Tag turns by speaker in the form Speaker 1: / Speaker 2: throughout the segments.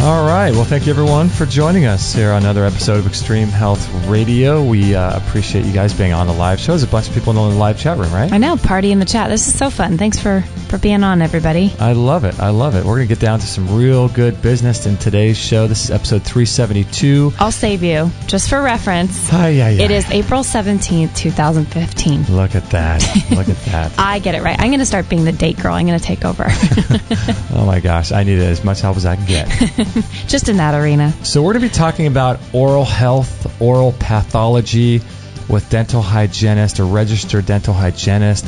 Speaker 1: All right. Well, thank you, everyone, for joining us here on another episode of Extreme Health Radio. We appreciate you guys being on the live show. There's a bunch of people in the live chat room, right?
Speaker 2: I know. Party in the chat. This is so fun. Thanks for being on, everybody.
Speaker 1: I love it. I love it. We're going to get down to some real good business in today's show. This is episode 372.
Speaker 2: I'll save you. Just for reference, it is April 17th, 2015.
Speaker 1: Look at that. Look at that.
Speaker 2: I get it right. I'm going to start being the date girl. I'm going to take over.
Speaker 1: Oh, my gosh. I need as much help as I can get.
Speaker 2: Just in that arena.
Speaker 1: So we're going to be talking about oral health, oral pathology with dental hygienist, a registered dental hygienist,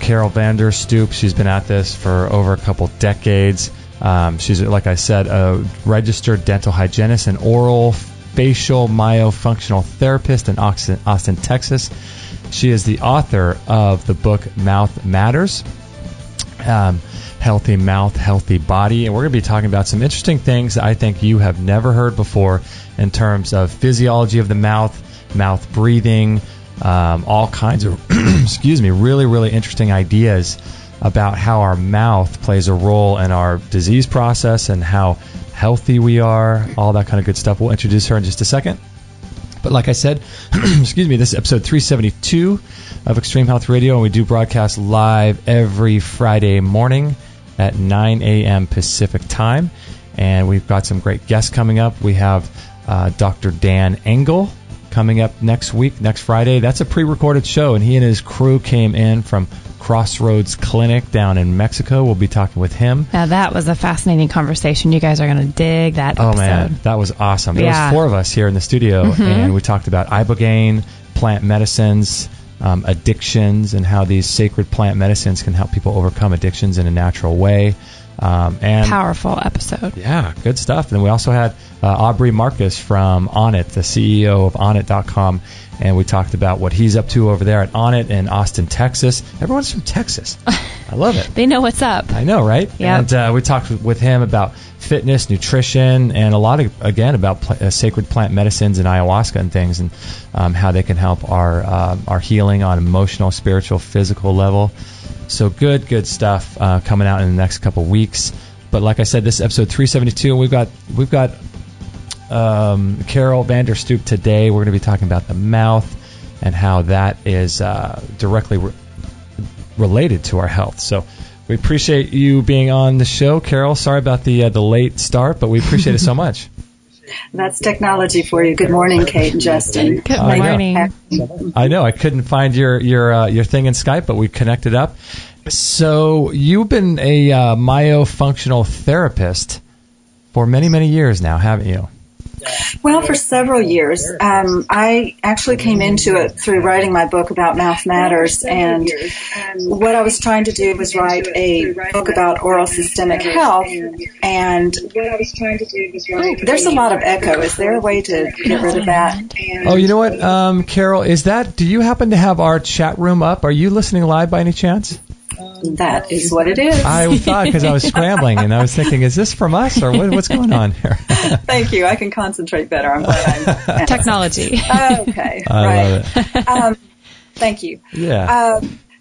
Speaker 1: Carol Vander Stoep. She's been at this for over a couple decades. She's, like I said, a registered dental hygienist and orofacial myofunctional therapist in Austin, Texas. She is the author of the book Mouth Matters. Healthy mouth, healthy body. And we're going to be talking about some interesting things that I think you have never heard before in terms of physiology of the mouth breathing, all kinds of, really, really interesting ideas about how our mouth plays a role in our disease process and how healthy we are, all that kind of good stuff. We'll introduce her in just a second. But like I said, this is episode 372 of Extreme Health Radio, and we do broadcast live every Friday morning at 9 a.m. Pacific time. And we've got some great guests coming up. We have Dr. Dan Engel coming up next Friday. That's a pre-recorded show, and he and his crew came in from Crossroads Clinic down in Mexico. We'll be talking with him.
Speaker 2: Now, that was a fascinating conversation. You guys are going to dig that episode.
Speaker 1: Oh, man, that was awesome. There was 4 of us here in the studio, and we talked about ibogaine, plant medicines, addictions, and how these sacred plant medicines can help people overcome addictions in a natural way. And
Speaker 2: powerful episode.
Speaker 1: Yeah, good stuff. And we also had Aubrey Marcus from Onnit, the CEO of Onnit.com, and we talked about what he's up to over there at Onnit in Austin, Texas. Everyone's from Texas. I love it.
Speaker 2: They know what's up.
Speaker 1: I know, right?
Speaker 2: Yep.
Speaker 1: And we talked with him about fitness, nutrition, and a lot of, again, about sacred plant medicines and ayahuasca and things, and how they can help our healing on emotional, spiritual, physical level. So good stuff coming out in the next couple weeks. But like I said, this is episode 372, and we've got Carol Vander Stoep today. We're going to be talking about the mouth and how that is directly related to our health. So we appreciate you being on the show, Carol. Sorry about the late start, but we appreciate it so much.
Speaker 3: That's technology for you. Good morning, Kate and Justin.
Speaker 2: Good morning.
Speaker 1: I know. I couldn't find your thing in Skype, but we connected up. So you've been a myofunctional therapist for many, many years now, haven't you?
Speaker 3: Well, for several years. I actually came into it through writing my book about Mouth Matters, and what I was trying to do was write a book about oral systemic health, and there's a lot of echo. Is there a way to get rid of that?
Speaker 1: Oh, you know what, Carol, do you happen to have our chat room up? Are you listening live by any chance?
Speaker 3: That is what it is.
Speaker 1: I thought, because I was scrambling, and I was thinking, is this from us, or what's going on here?
Speaker 3: Thank you. I can concentrate better. I'm glad I'm
Speaker 2: technology.
Speaker 3: Okay.
Speaker 1: I love it.
Speaker 3: Thank you.
Speaker 1: Yeah.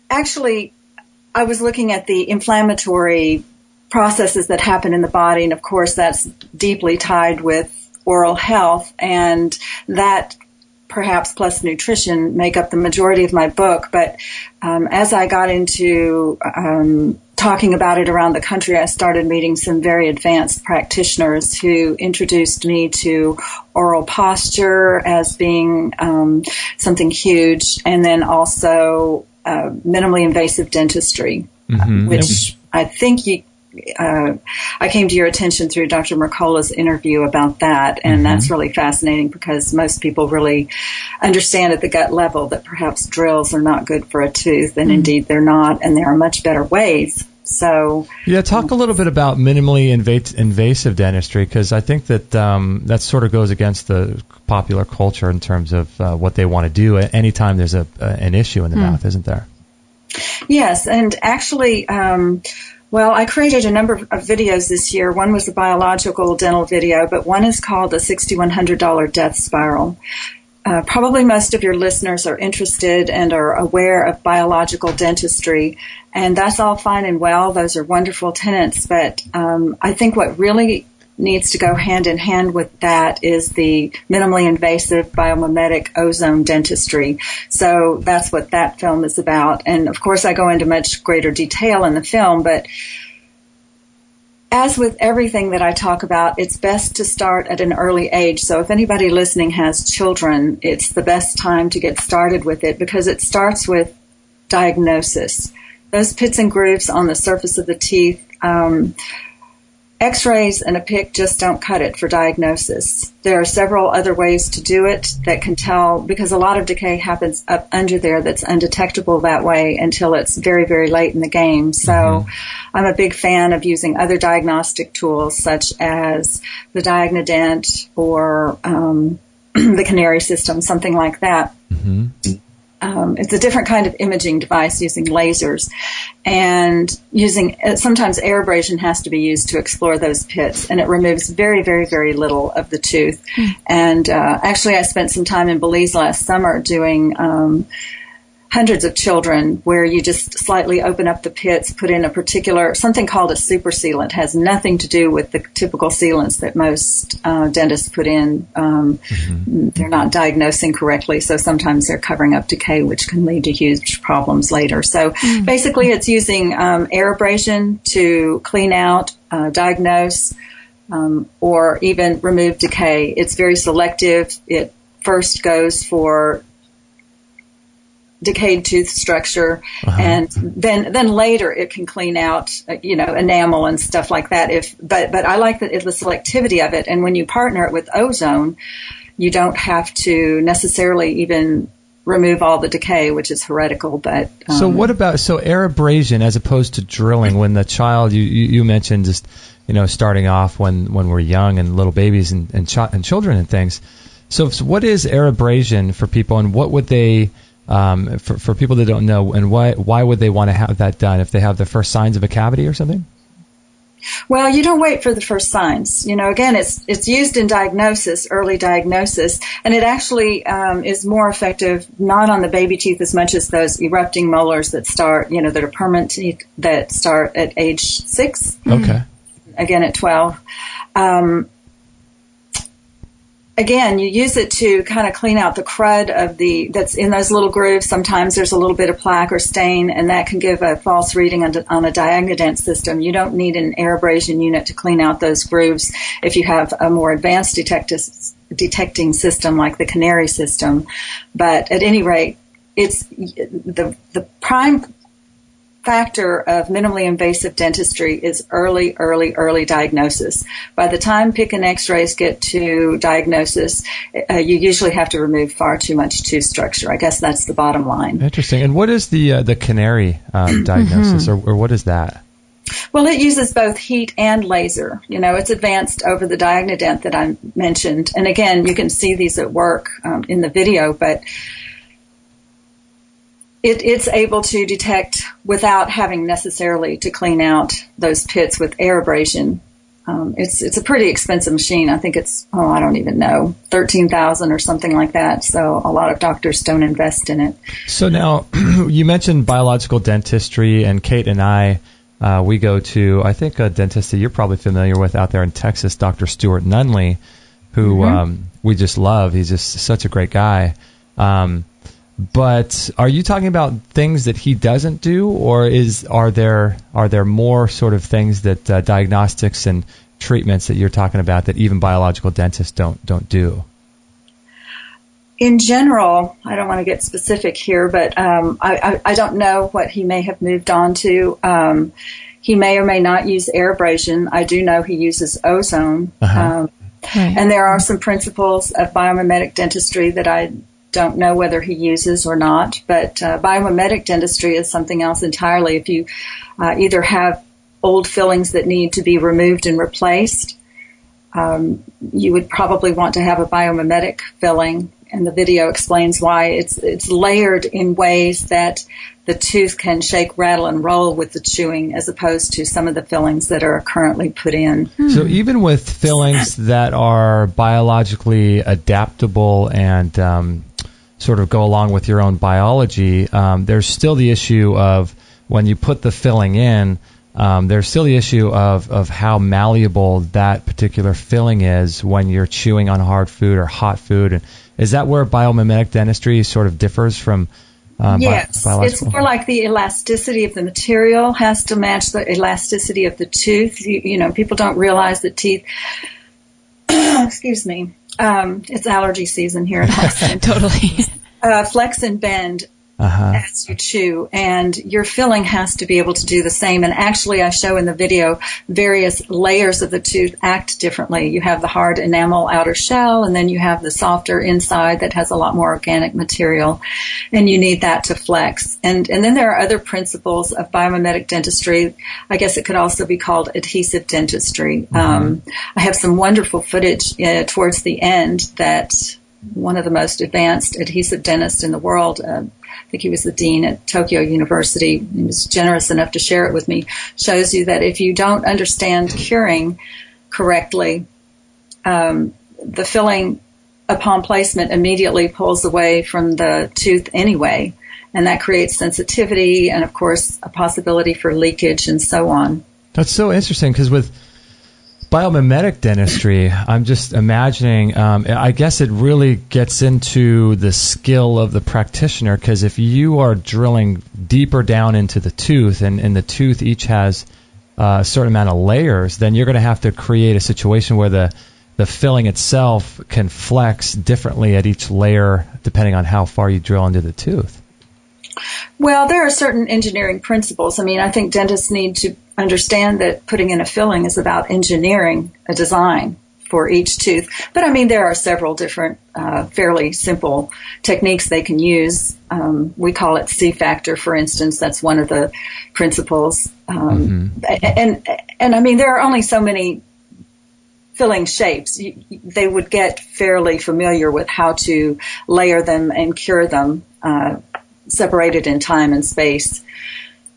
Speaker 3: Actually, I was looking at the inflammatory processes that happen in the body, and of course that's deeply tied with oral health, and that perhaps plus nutrition make up the majority of my book. But as I got into talking about it around the country, I started meeting some very advanced practitioners who introduced me to oral posture as being something huge, and then also minimally invasive dentistry, which I think I came to your attention through Dr. Mercola's interview about that, and that's really fascinating because most people really understand at the gut level that perhaps drills are not good for a tooth, and indeed they're not, and there are much better ways. So,
Speaker 1: yeah, talk a little bit about minimally invasive dentistry, because I think that that sort of goes against the popular culture in terms of what they want to do anytime there's an issue in the mouth, isn't there?
Speaker 3: Yes, and actually, well, I created a number of videos this year. One was a biological dental video, but one is called a $6,100 Death Spiral. Probably most of your listeners are interested and are aware of biological dentistry, and that's all fine and well. Those are wonderful tenets, but I think what really needs to go hand in hand with that is the minimally invasive biomimetic ozone dentistry. So that's what that film is about. And of course I go into much greater detail in the film, but as with everything that I talk about, it's best to start at an early age. So if anybody listening has children, it's the best time to get started with it because it starts with diagnosis. Those pits and grooves on the surface of the teeth, X-rays and a pick just don't cut it for diagnosis. There are several other ways to do it that can tell, because a lot of decay happens up under there that's undetectable that way until it's very, very late in the game. So I'm a big fan of using other diagnostic tools such as the Diagnodent or the Canary system, something like that. It's a different kind of imaging device using lasers, and sometimes air abrasion has to be used to explore those pits, and it removes very, very, very little of the tooth. And actually I spent some time in Belize last summer doing hundreds of children where you just slightly open up the pits, put in a particular, something called a super sealant. Has nothing to do with the typical sealants that most dentists put in. They're not diagnosing correctly, so sometimes they're covering up decay, which can lead to huge problems later. So basically it's using air abrasion to clean out, diagnose, or even remove decay. It's very selective. It first goes for decayed tooth structure, and then later it can clean out, enamel and stuff like that. But I like the selectivity of it, and when you partner it with ozone, you don't have to necessarily even remove all the decay, which is heretical. But
Speaker 1: so what about air abrasion as opposed to drilling? When the child you mentioned just starting off when we're young and little babies and children and things. So what is air abrasion for people, and what would they for people that don't know, and why would they want to have that done if they have the first signs of a cavity or something?
Speaker 3: Well, you don't wait for the first signs. Again, it's used in diagnosis, early diagnosis, and it actually is more effective not on the baby teeth as much as those erupting molars that start, that are permanent teeth that start at age 6.
Speaker 1: Okay.
Speaker 3: Again, at 12. Again, you use it to kind of clean out the crud that's in those little grooves. Sometimes there's a little bit of plaque or stain, and that can give a false reading on a Diagnodent system. You don't need an air abrasion unit to clean out those grooves if you have a more advanced detecting system like the Canary system. But at any rate, it's the prime factor of minimally invasive dentistry is early diagnosis. By the time pick and x-rays get to diagnosis, you usually have to remove far too much tooth structure. I guess that's the bottom line.
Speaker 1: Interesting. And what is the Canary diagnosis, or what is that?
Speaker 3: Well, it uses both heat and laser. It's advanced over the Diagnodent that I mentioned. And again, you can see these at work in the video, but it's able to detect without having necessarily to clean out those pits with air abrasion. It's a pretty expensive machine. I think it's, I don't even know, $13,000 or something like that. So a lot of doctors don't invest in it.
Speaker 1: So now, you mentioned biological dentistry, and Kate and I, we go to, I think, a dentist that you're probably familiar with out there in Texas, Dr. Stuart Nunley, who we just love. He's just such a great guy. But are you talking about things that he doesn't do, or are there more sort of things that diagnostics and treatments that you're talking about that even biological dentists don't do?
Speaker 3: In general, I don't want to get specific here, but I don't know what he may have moved on to. He may or may not use air abrasion. I do know he uses ozone. And there are some principles of biomimetic dentistry that I don't know whether he uses or not, but biomimetic dentistry is something else entirely. If you either have old fillings that need to be removed and replaced, you would probably want to have a biomimetic filling, and the video explains why. It's layered in ways that the tooth can shake, rattle, and roll with the chewing, as opposed to some of the fillings that are currently put in.
Speaker 1: So even with fillings that are biologically adaptable and sort of go along with your own biology, there's still the issue of when you put the filling in, there's still the issue of how malleable that particular filling is when you're chewing on hard food or hot food. And is that where biomimetic dentistry sort of differs from
Speaker 3: yes,
Speaker 1: biological?
Speaker 3: It's more like the elasticity of the material has to match the elasticity of the tooth. You know, people don't realize that teeth, excuse me, it's allergy season here at Austin.
Speaker 2: Totally.
Speaker 3: Flex and bend as you chew, and your filling has to be able to do the same. And actually, I show in the video various layers of the tooth act differently. You have the hard enamel outer shell, and then you have the softer inside that has a lot more organic material, and you need that to flex. And then there are other principles of biomimetic dentistry. I guess it could also be called adhesive dentistry. I have some wonderful footage towards the end that one of the most advanced adhesive dentists in the world, I think he was the dean at Tokyo University, he was generous enough to share it with me, shows you that if you don't understand curing correctly, the filling upon placement immediately pulls away from the tooth anyway, and that creates sensitivity and, of course, a possibility for leakage and so on.
Speaker 1: That's so interesting, because with biomimetic dentistry, I'm just imagining, I guess it really gets into the skill of the practitioner, because if you are drilling deeper down into the tooth, and the tooth each has a certain amount of layers, then you're going to have to create a situation where the filling itself can flex differently at each layer depending on how far you drill into the tooth.
Speaker 3: Well, there are certain engineering principles. I mean, I think dentists need to understand that putting in a filling is about engineering a design for each tooth. But, I mean, there are several different fairly simple techniques they can use. We call it C-factor, for instance. That's one of the principles. And, I mean, there are only so many filling shapes. They would get fairly familiar with how to layer them and cure them separated in time and space.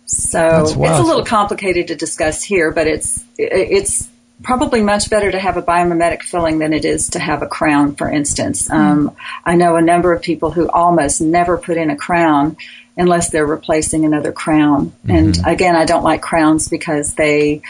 Speaker 3: So it's a little complicated to discuss here, but it's probably much better to have a biomimetic filling than it is to have a crown, for instance. I know a number of people who almost never put in a crown unless they're replacing another crown. And again, I don't like crowns because they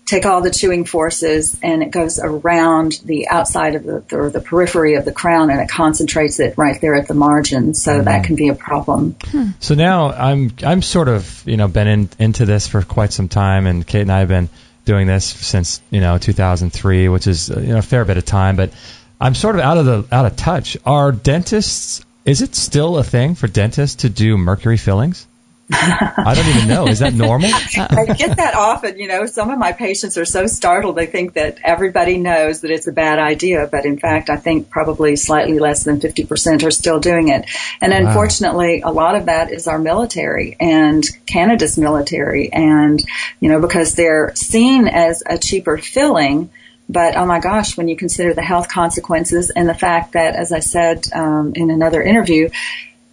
Speaker 3: take all the chewing forces and it goes around the outside of the periphery of the crown, and it concentrates it right there at the margin. So that can be a problem.
Speaker 1: So now I'm sort of, been into this for quite some time, and Kate and I have been doing this since, 2003, which is, a fair bit of time, but I'm sort of out of touch. Are dentists, is it still a thing for dentists to do mercury fillings? I don't even know. Is that normal?
Speaker 3: I get that often. Some of my patients are so startled they think that everybody knows that it's a bad idea. But in fact, I think probably slightly less than 50% are still doing it. And unfortunately, a lot of that is our military and Canada's military. And, because they're seen as a cheaper filling. But, oh my gosh, when you consider the health consequences and the fact that, as I said in another interview,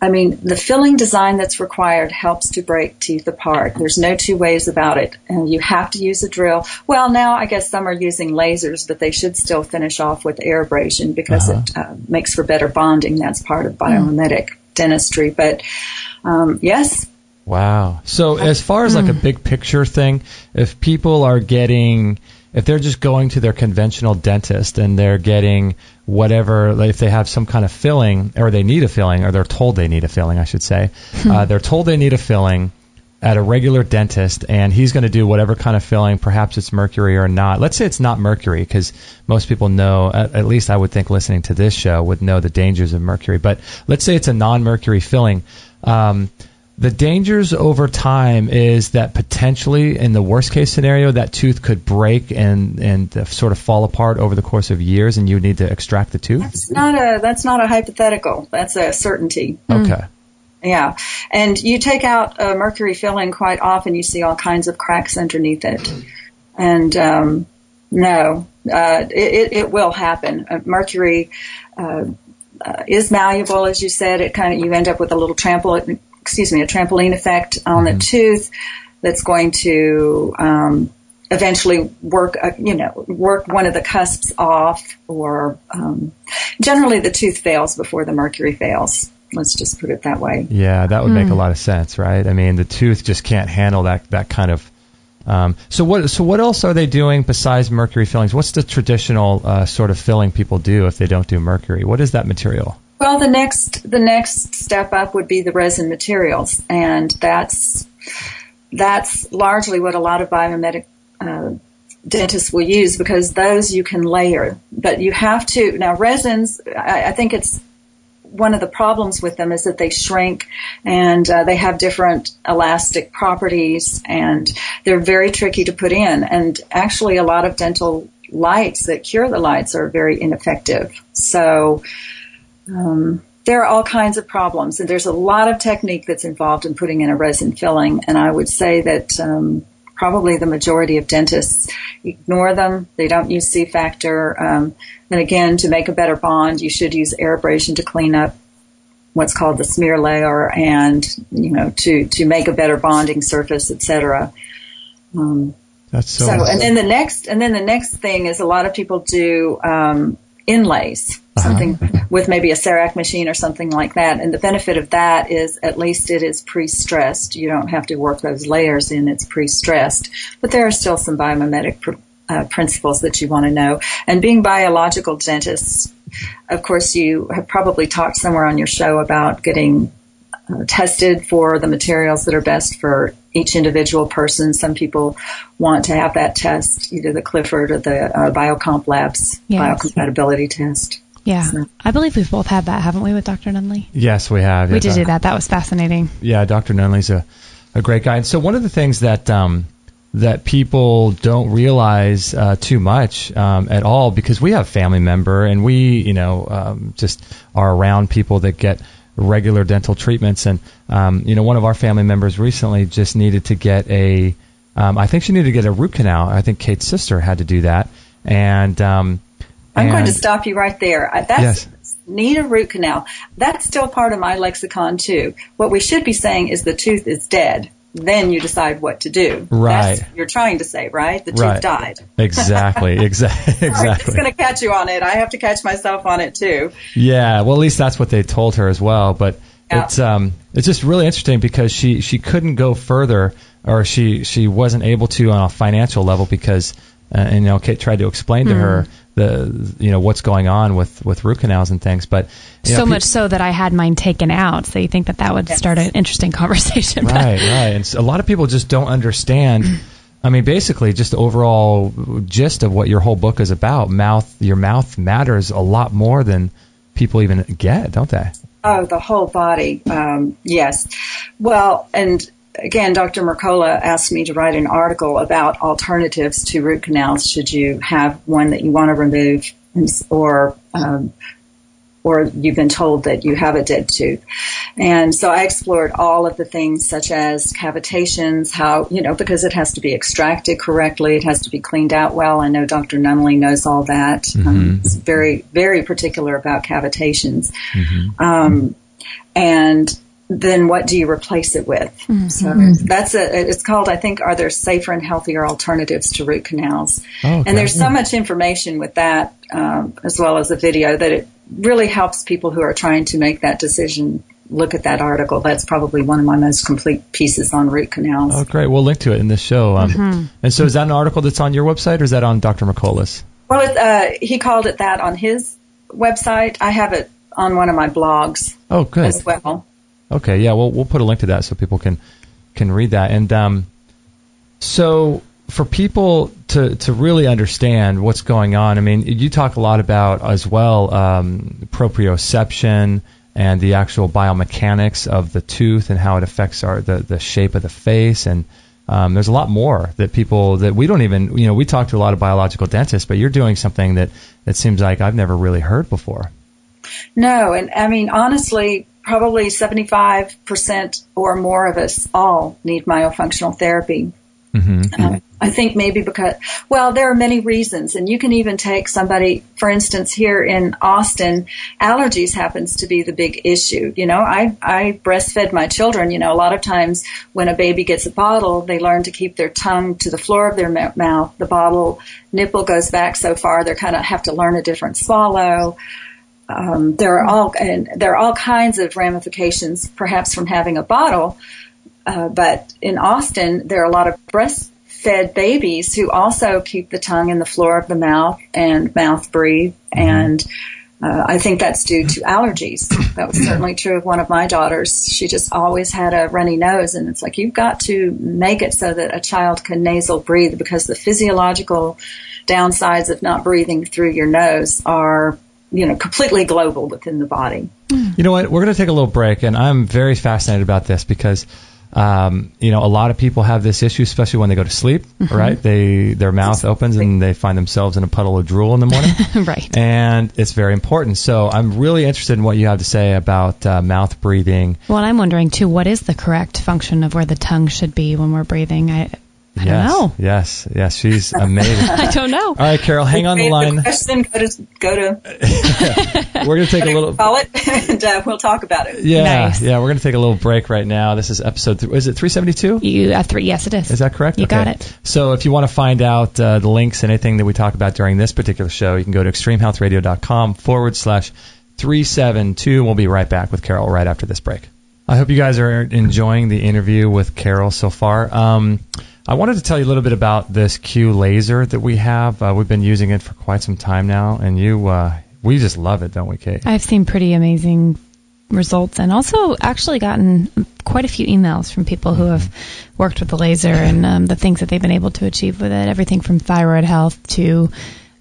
Speaker 3: I mean, the filling design that's required helps to break teeth apart. There's no two ways about it. And you have to use a drill. Well, now I guess some are using lasers, but they should still finish off with air abrasion because it makes for better bonding. That's part of biomimetic dentistry. But, yes.
Speaker 1: Wow. So as far as like a big picture thing, if people are if they're just going to their conventional dentist and they're getting whatever, if they have some kind of filling, or they need a filling, or they're told they need a filling, I should say. They're told they need a filling at a regular dentist, and he's going to do whatever kind of filling, perhaps it's mercury or not. Let's say it's not mercury, because most people know, at least I would think listening to this show, would know the dangers of mercury. But let's say it's a non-mercury filling. The dangers over time is that potentially, in the worst case scenario, that tooth could break and sort of fall apart over the course of years, and you would need to extract the tooth.
Speaker 3: That's not a hypothetical. That's a certainty.
Speaker 1: Okay.
Speaker 3: Yeah, and you take out a mercury filling, quite often you see all kinds of cracks underneath it, and it will happen. Mercury is malleable, as you said. You end up with a little trampoline effect on the tooth that's going to eventually work one of the cusps off, or generally the tooth fails before the mercury fails. Let's just put it that way.
Speaker 1: Yeah, that would make a lot of sense, right? I mean, the tooth just can't handle that kind of So what else are they doing besides mercury fillings? What's the traditional sort of filling people do if they don't do mercury? What is that material?
Speaker 3: Well, the next step up would be the resin materials, and that's largely what a lot of biomimetic dentists will use, because those you can layer. But you have to, now resins, I think it's one of the problems with them is that they shrink, and they have different elastic properties, and they're very tricky to put in. And actually, a lot of dental lights that cure the lights are very ineffective. So there are all kinds of problems, and there's a lot of technique that's involved in putting in a resin filling. And I would say that probably the majority of dentists ignore them. They don't use C-factor. And again, to make a better bond, you should use air abrasion to clean up what's called the smear layer, and to make a better bonding surface, etc.
Speaker 1: That's so.
Speaker 3: And then the next thing is a lot of people do inlays, something with maybe a CEREC machine or something like that. And the benefit of that is at least it is pre-stressed. You don't have to work those layers in. It's pre-stressed. But there are still some biomimetic principles that you want to know. And being biological dentists, of course, you have probably talked somewhere on your show about getting tested for the materials that are best for each individual person. Some people want to have that test, either the Clifford or the Biocomp Labs biocompatibility test.
Speaker 2: Yeah. So. I believe we've both had that, haven't we, with Dr. Nunley?
Speaker 1: Yes, we have.
Speaker 2: We did do that. That was fascinating.
Speaker 1: Yeah, Dr. Nunley's a great guy. And so one of the things that that people don't realize too much at all, because we have a family member and we, just are around people that get regular dental treatments. And, one of our family members recently just needed to get I think she needed to get a root canal. I think Kate's sister had to do that. And I'm
Speaker 3: going to stop you right there. Need a root canal. That's still part of my lexicon too. What we should be saying is the tooth is dead. Then you decide what to do.
Speaker 1: Right.
Speaker 3: That's, you're trying to say, right? The tooth died.
Speaker 1: Exactly. Exactly.
Speaker 3: It's going to catch you on it. I have to catch myself on it too.
Speaker 1: Yeah. Well, at least that's what they told her as well. But it's just really interesting because she couldn't go further, or she wasn't able to on a financial level because Kate tried to explain to her what's going on with root canals and things, but
Speaker 2: so much so that I had mine taken out. So you think that would start an interesting conversation?
Speaker 1: Right. And so a lot of people just don't understand. I mean, basically, just the overall gist of what your whole book is about. Your mouth matters a lot more than people even get, don't they?
Speaker 3: Oh, the whole body. Yes. Well, and again, Dr. Mercola asked me to write an article about alternatives to root canals should you have one that you want to remove, or you've been told that you have a dead tooth. And so I explored all of the things such as cavitations, how, because it has to be extracted correctly, it has to be cleaned out well. I know Dr. Nunley knows all that. He's very, very particular about cavitations. And then what do you replace it with? So it's called, I think, are there safer and healthier alternatives to root canals? Okay. And there's so much information with that, as well as a video, that it really helps people who are trying to make that decision look at that article. That's probably one of my most complete pieces on root canals.
Speaker 1: Oh, great. We'll link to it in the show. And so is that an article that's on your website, or is that on Dr. Mercola's?
Speaker 3: Well, he called it that on his website. I have it on one of my blogs.
Speaker 1: Oh, good.
Speaker 3: As well.
Speaker 1: Okay, yeah, we'll put a link to that so people can read that. And so for people to really understand what's going on, I mean, you talk a lot about as well proprioception and the actual biomechanics of the tooth and how it affects the shape of the face. And there's a lot more that people that we don't even, we talk to a lot of biological dentists, but you're doing something that seems like I've never really heard before.
Speaker 3: No, and I mean, honestly, probably 75% or more of us all need myofunctional therapy. I think maybe because, there are many reasons, and you can even take somebody, for instance, here in Austin, allergies happens to be the big issue. I breastfed my children. A lot of times when a baby gets a bottle, they learn to keep their tongue to the floor of their mouth. The bottle nipple goes back so far, they kind of have to learn a different swallow. There are all kinds of ramifications, perhaps from having a bottle. But in Austin, there are a lot of breastfed fed babies who also keep the tongue in the floor of the mouth and mouth breathe. And I think that's due to allergies. That was certainly true of one of my daughters. She just always had a runny nose, and it's like, you've got to make it so that a child can nasal breathe, because the physiological downsides of not breathing through your nose are, completely global within the body.
Speaker 1: You know what? We're going to take a little break, and I'm very fascinated about this because a lot of people have this issue, especially when they go to sleep, right? Their mouth opens and they find themselves in a puddle of drool in the morning.
Speaker 2: Right.
Speaker 1: And it's very important. So I'm really interested in what you have to say about mouth breathing.
Speaker 2: Well, I'm wondering, too, what is the correct function of where the tongue should be when we're breathing? I don't know.
Speaker 1: Yes, she's amazing.
Speaker 2: I don't know.
Speaker 1: All right, Carol, hang on the line.
Speaker 3: Question, go to
Speaker 1: we're going to take a little.
Speaker 3: Call it, and we'll talk about it.
Speaker 1: Yeah,
Speaker 2: nice.
Speaker 1: Yeah. We're going to take a little break right now. This is episode. Is it 372?
Speaker 2: Yes, it is.
Speaker 1: Is that correct?
Speaker 2: You got it.
Speaker 1: So if you want to find out the links and anything that we talk about during this particular show, you can go to extremehealthradio.com/372. We'll be right back with Carol right after this break. I hope you guys are enjoying the interview with Carol so far. I wanted to tell you a little bit about this Q laser that we have. We've been using it for quite some time now, and we just love it, don't we, Kate?
Speaker 2: I've seen pretty amazing results, and also actually gotten quite a few emails from people who have worked with the laser and the things that they've been able to achieve with it. Everything from thyroid health to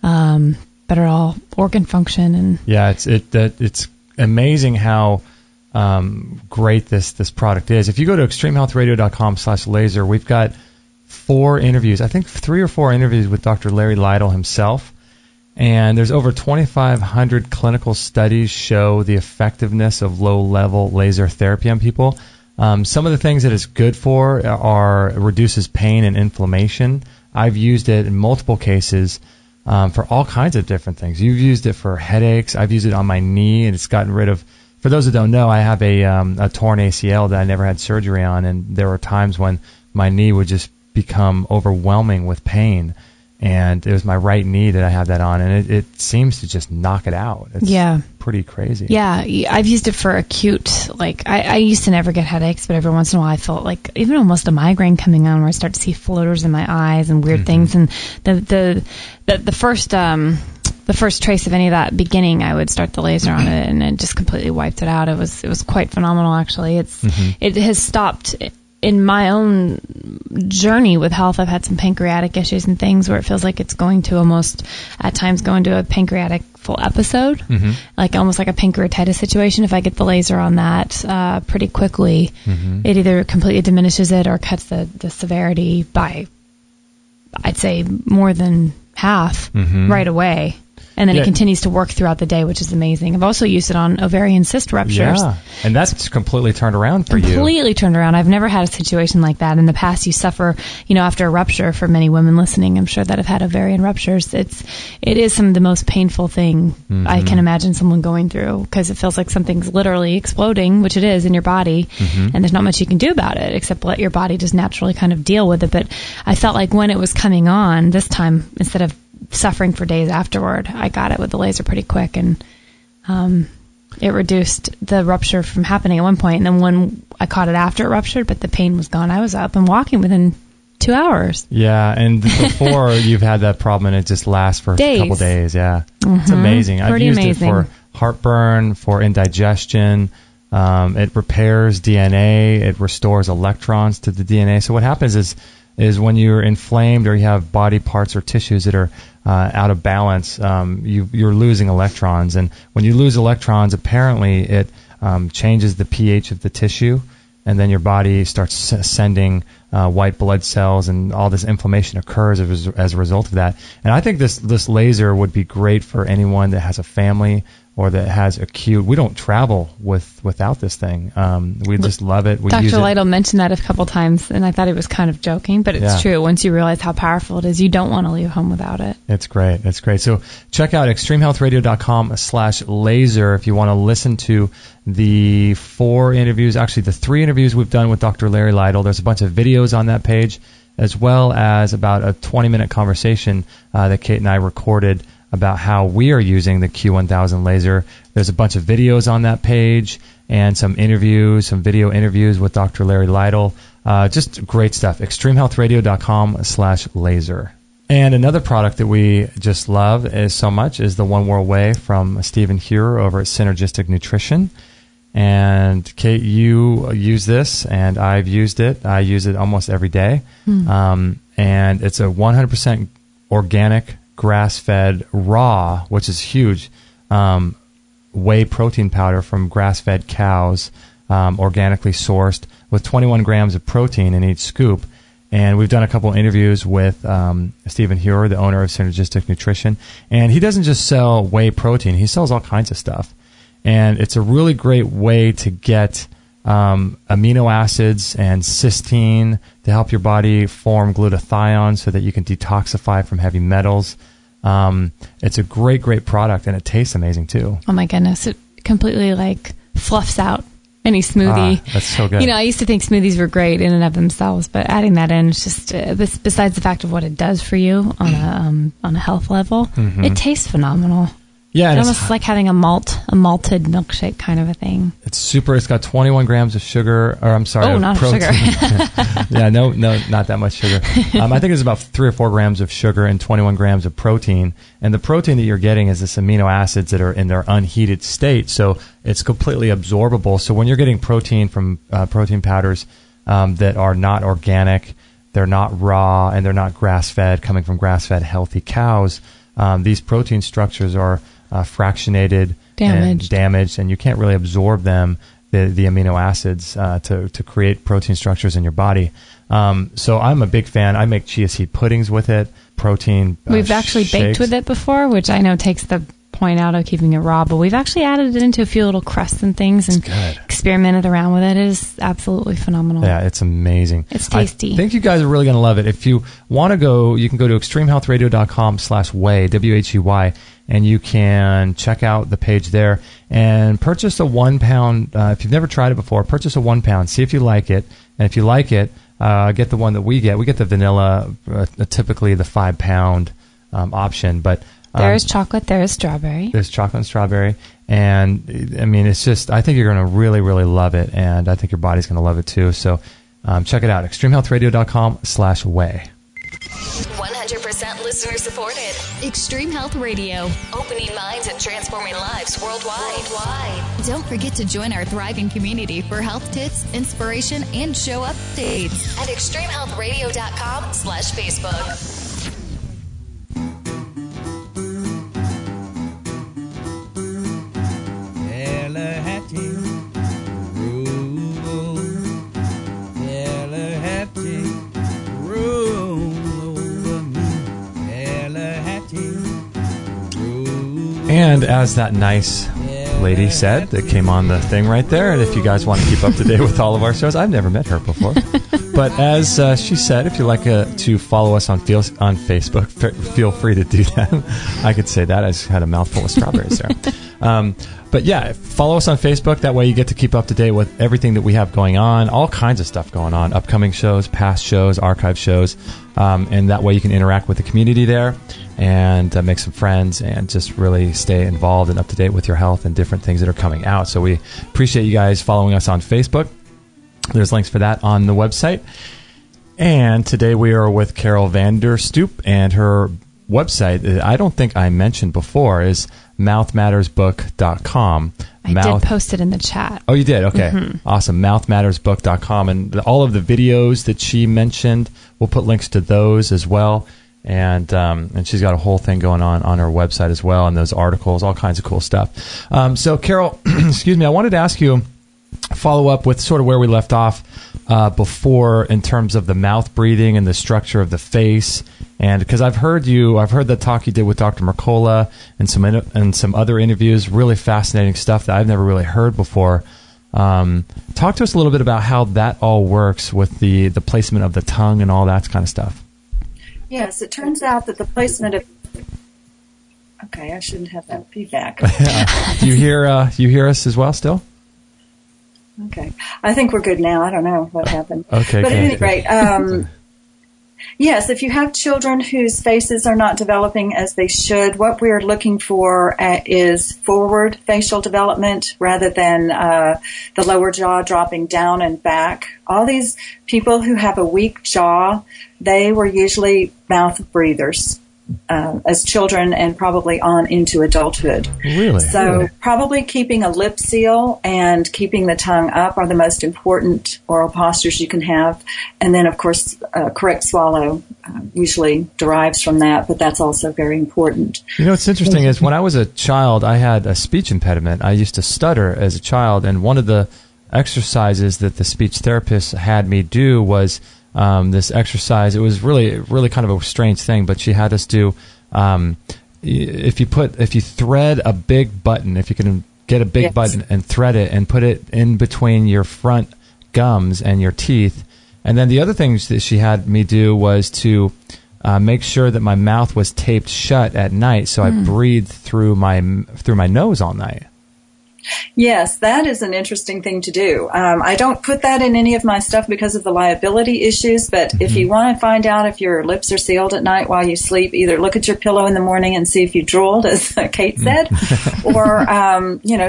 Speaker 2: better organ function. And
Speaker 1: it's amazing how great this product is. If you go to extremehealthradio.com/laser, we've got 4 interviews, I think 3 or 4 interviews with Dr. Larry Lytle himself. And there's over 2,500 clinical studies show the effectiveness of low-level laser therapy on people. Some of the things that it's good for reduces pain and inflammation. I've used it in multiple cases for all kinds of different things. You've used it for headaches. I've used it on my knee, and it's gotten rid of. For those that don't know, I have a torn ACL that I never had surgery on, and there were times when my knee would just become overwhelming with pain. And it was my right knee that I had that on, and it seems to just knock it out. It's pretty crazy.
Speaker 2: Yeah, I've used it for acute, I used to never get headaches, but every once in a while I felt like even almost a migraine coming on, where I start to see floaters in my eyes and weird things. And the first trace of any of that beginning, I would start the laser on it, and it just completely wiped it out. It was quite phenomenal, actually. It has stopped. In my own journey with health, I've had some pancreatic issues and things where it feels like it's going to almost, at times, go into a pancreatic full episode, almost like a pancreatitis situation. If I get the laser on that pretty quickly, it either completely diminishes it or cuts the severity by, I'd say, more than half right away. And then it continues to work throughout the day, which is amazing. I've also used it on ovarian cyst ruptures.
Speaker 1: Yeah, and that's completely turned around for you.
Speaker 2: Completely turned around. I've never had a situation like that. In the past, you suffer, after a rupture. For many women listening, I'm sure that have had ovarian ruptures. It is some of the most painful thing I can imagine someone going through, because it feels like something's literally exploding, which it is in your body, and there's not much you can do about it except let your body just naturally kind of deal with it. But I felt like when it was coming on this time, instead of suffering for days afterward, I got it with the laser pretty quick, and it reduced the rupture from happening at one point. And then when I caught it after it ruptured, but the pain was gone, I was up and walking within 2 hours.
Speaker 1: Yeah, and before you've had that problem, and it just lasts for a couple days. Yeah, it's amazing. I've used it for heartburn, for indigestion. It repairs DNA. It restores electrons to the DNA. So what happens is when you're inflamed or you have body parts or tissues that are out of balance, you're losing electrons. And when you lose electrons, apparently it changes the pH of the tissue, and then your body starts sending white blood cells, and all this inflammation occurs as a result of that. And I think this laser would be great for anyone that has a family or that has acute. We don't travel without this thing. We just love it.
Speaker 2: Dr. Lytle mentioned that a couple times, and I thought he was kind of joking, but it's true. Once you realize how powerful it is, you don't want to leave home without it.
Speaker 1: It's great. It's great. So check out extremehealthradio.com/laser if you want to listen to the 4 interviews, actually the 3 interviews we've done with Dr. Larry Lytle. There's a bunch of videos on that page, as well as about a 20-minute conversation that Kate and I recorded about how we are using the Q1000 laser. There's a bunch of videos on that page and some video interviews with Dr. Larry Lytle. Just great stuff. extremehealthradio.com/laser. And another product that we just love is so much is the One World Way from Stephen Huer over at Synergistic Nutrition. And Kate, you use this, and I've used it. I use it almost every day. And it's a 100% organic, grass-fed, raw, which is huge, whey protein powder from grass-fed cows, organically sourced, with 21 grams of protein in each scoop. And we've done a couple interviews with Stephen Huer, the owner of Synergistic Nutrition. And he doesn't just sell whey protein. He sells all kinds of stuff. And it's a really great way to get amino acids and cysteine to help your body form glutathione so that you can detoxify from heavy metals. It's a great, great product, and it tastes amazing, too.
Speaker 2: Oh, my goodness. It completely, fluffs out any smoothie.
Speaker 1: That's so good.
Speaker 2: I used to think smoothies were great in and of themselves, but adding that in is just, besides the fact of what it does for you on a health level, it tastes phenomenal.
Speaker 1: Yeah,
Speaker 2: it's almost like having a malted milkshake kind of a thing.
Speaker 1: It's super. It's got 21 grams of sugar, or I'm sorry,
Speaker 2: not
Speaker 1: protein.
Speaker 2: Sugar.
Speaker 1: Yeah, no, not that much sugar. I think it's about 3 or 4 grams of sugar and 21 grams of protein. And the protein that you're getting is this amino acids that are in their unheated state, so it's completely absorbable. So when you're getting protein from protein powders that are not organic, they're not raw, and they're not grass-fed, coming from grass-fed healthy cows, these protein structures are fractionated, damaged, and you can't really absorb them, the amino acids, to create protein structures in your body. So I'm a big fan. I make chia seed puddings with it, protein
Speaker 2: We've actually
Speaker 1: shakes.
Speaker 2: baked with it before, which I know takes the point out of keeping it raw, but we've actually added it into a few little crusts and things and experimented around with it. It is absolutely phenomenal.
Speaker 1: Yeah, it's amazing.
Speaker 2: It's tasty.
Speaker 1: I think you guys are really going to love it. If you want to go, you can go to extremehealthradio.com/whey, WHEY, and you can check out the page there and purchase a 1 pound. If you've never tried it before, purchase a 1 pound. See if you like it. And if you like it, get the one that we get. We get the vanilla, typically the 5 pound option. But
Speaker 2: there is chocolate, there is strawberry.
Speaker 1: There's chocolate and strawberry. And, I mean, it's just, I think you're going to really, really love it. And I think your body's going to love it too. So check it out. extremehealthradio.com/whey.
Speaker 4: 100% listener supported. Extreme Health Radio. Opening minds and transforming lives worldwide. Don't forget to join our thriving community for health tips, inspiration, and show updates at extremehealthradio.com/Facebook.
Speaker 1: And as that nice lady said that came on the thing right there, and if you guys want to keep up to date with all of our shows, I've never met her before. But as she said, if you'd like to follow us on Facebook, feel free to do that. I could say that. I just had a mouthful of strawberries there. But yeah, follow us on Facebook. That way you get to keep up to date with everything that we have going on, all kinds of stuff going on, upcoming shows, past shows, archive shows. And that way you can interact with the community there and make some friends and just really stay involved and up to date with your health and different things that are coming out. So we appreciate you guys following us on Facebook. There's links for that on the website. And today we are with Carol Vander Stoep, and her website, I don't think I mentioned before, is mouthmattersbook.com.
Speaker 2: I did post it in the chat.
Speaker 1: Oh, you did? Okay. Mm-hmm. Awesome. mouthmattersbook.com. And all of the videos that she mentioned, we'll put links to those as well. And she's got a whole thing going on her website as well, and those articles, all kinds of cool stuff. So, Carol, excuse me, I wanted to ask you, follow up with sort of where we left off before in terms of the mouth breathing and the structure of the face. And because I've heard the talk you did with Dr. Mercola and some other interviews, really fascinating stuff that I've never really heard before. Talk to us a little bit about how that all works with the placement of the tongue and all that kind of stuff.
Speaker 3: Yes, it turns out that the placement of... Okay, I shouldn't have that feedback.
Speaker 1: Do you hear us as well still?
Speaker 3: Okay. I think we're good now. I don't know what happened.
Speaker 1: Okay.
Speaker 3: But at any rate, Yes, if you have children whose faces are not developing as they should, what we're looking for is forward facial development rather than the lower jaw dropping down and back. All these people who have a weak jaw, they were usually mouth breathers as children and probably on into adulthood.
Speaker 1: Really?
Speaker 3: So probably keeping a lip seal and keeping the tongue up are the most important oral postures you can have. And then, of course, correct swallow usually derives from that, but that's also very important.
Speaker 1: You know, what's interesting is when I was a child, I had a speech impediment. I used to stutter as a child, and one of the exercises that the speech therapist had me do was this exercise. It was really kind of a strange thing, but she had us do, if you thread a big button, if you can get a big button and thread it and put it in between your front gums and your teeth. And then the other things that she had me do was to make sure that my mouth was taped shut at night, so I breathed through my nose all night.
Speaker 3: Yes, that is an interesting thing to do. I don't put that in any of my stuff because of the liability issues, but if you want to find out if your lips are sealed at night while you sleep, either look at your pillow in the morning and see if you drooled, as Kate said, or,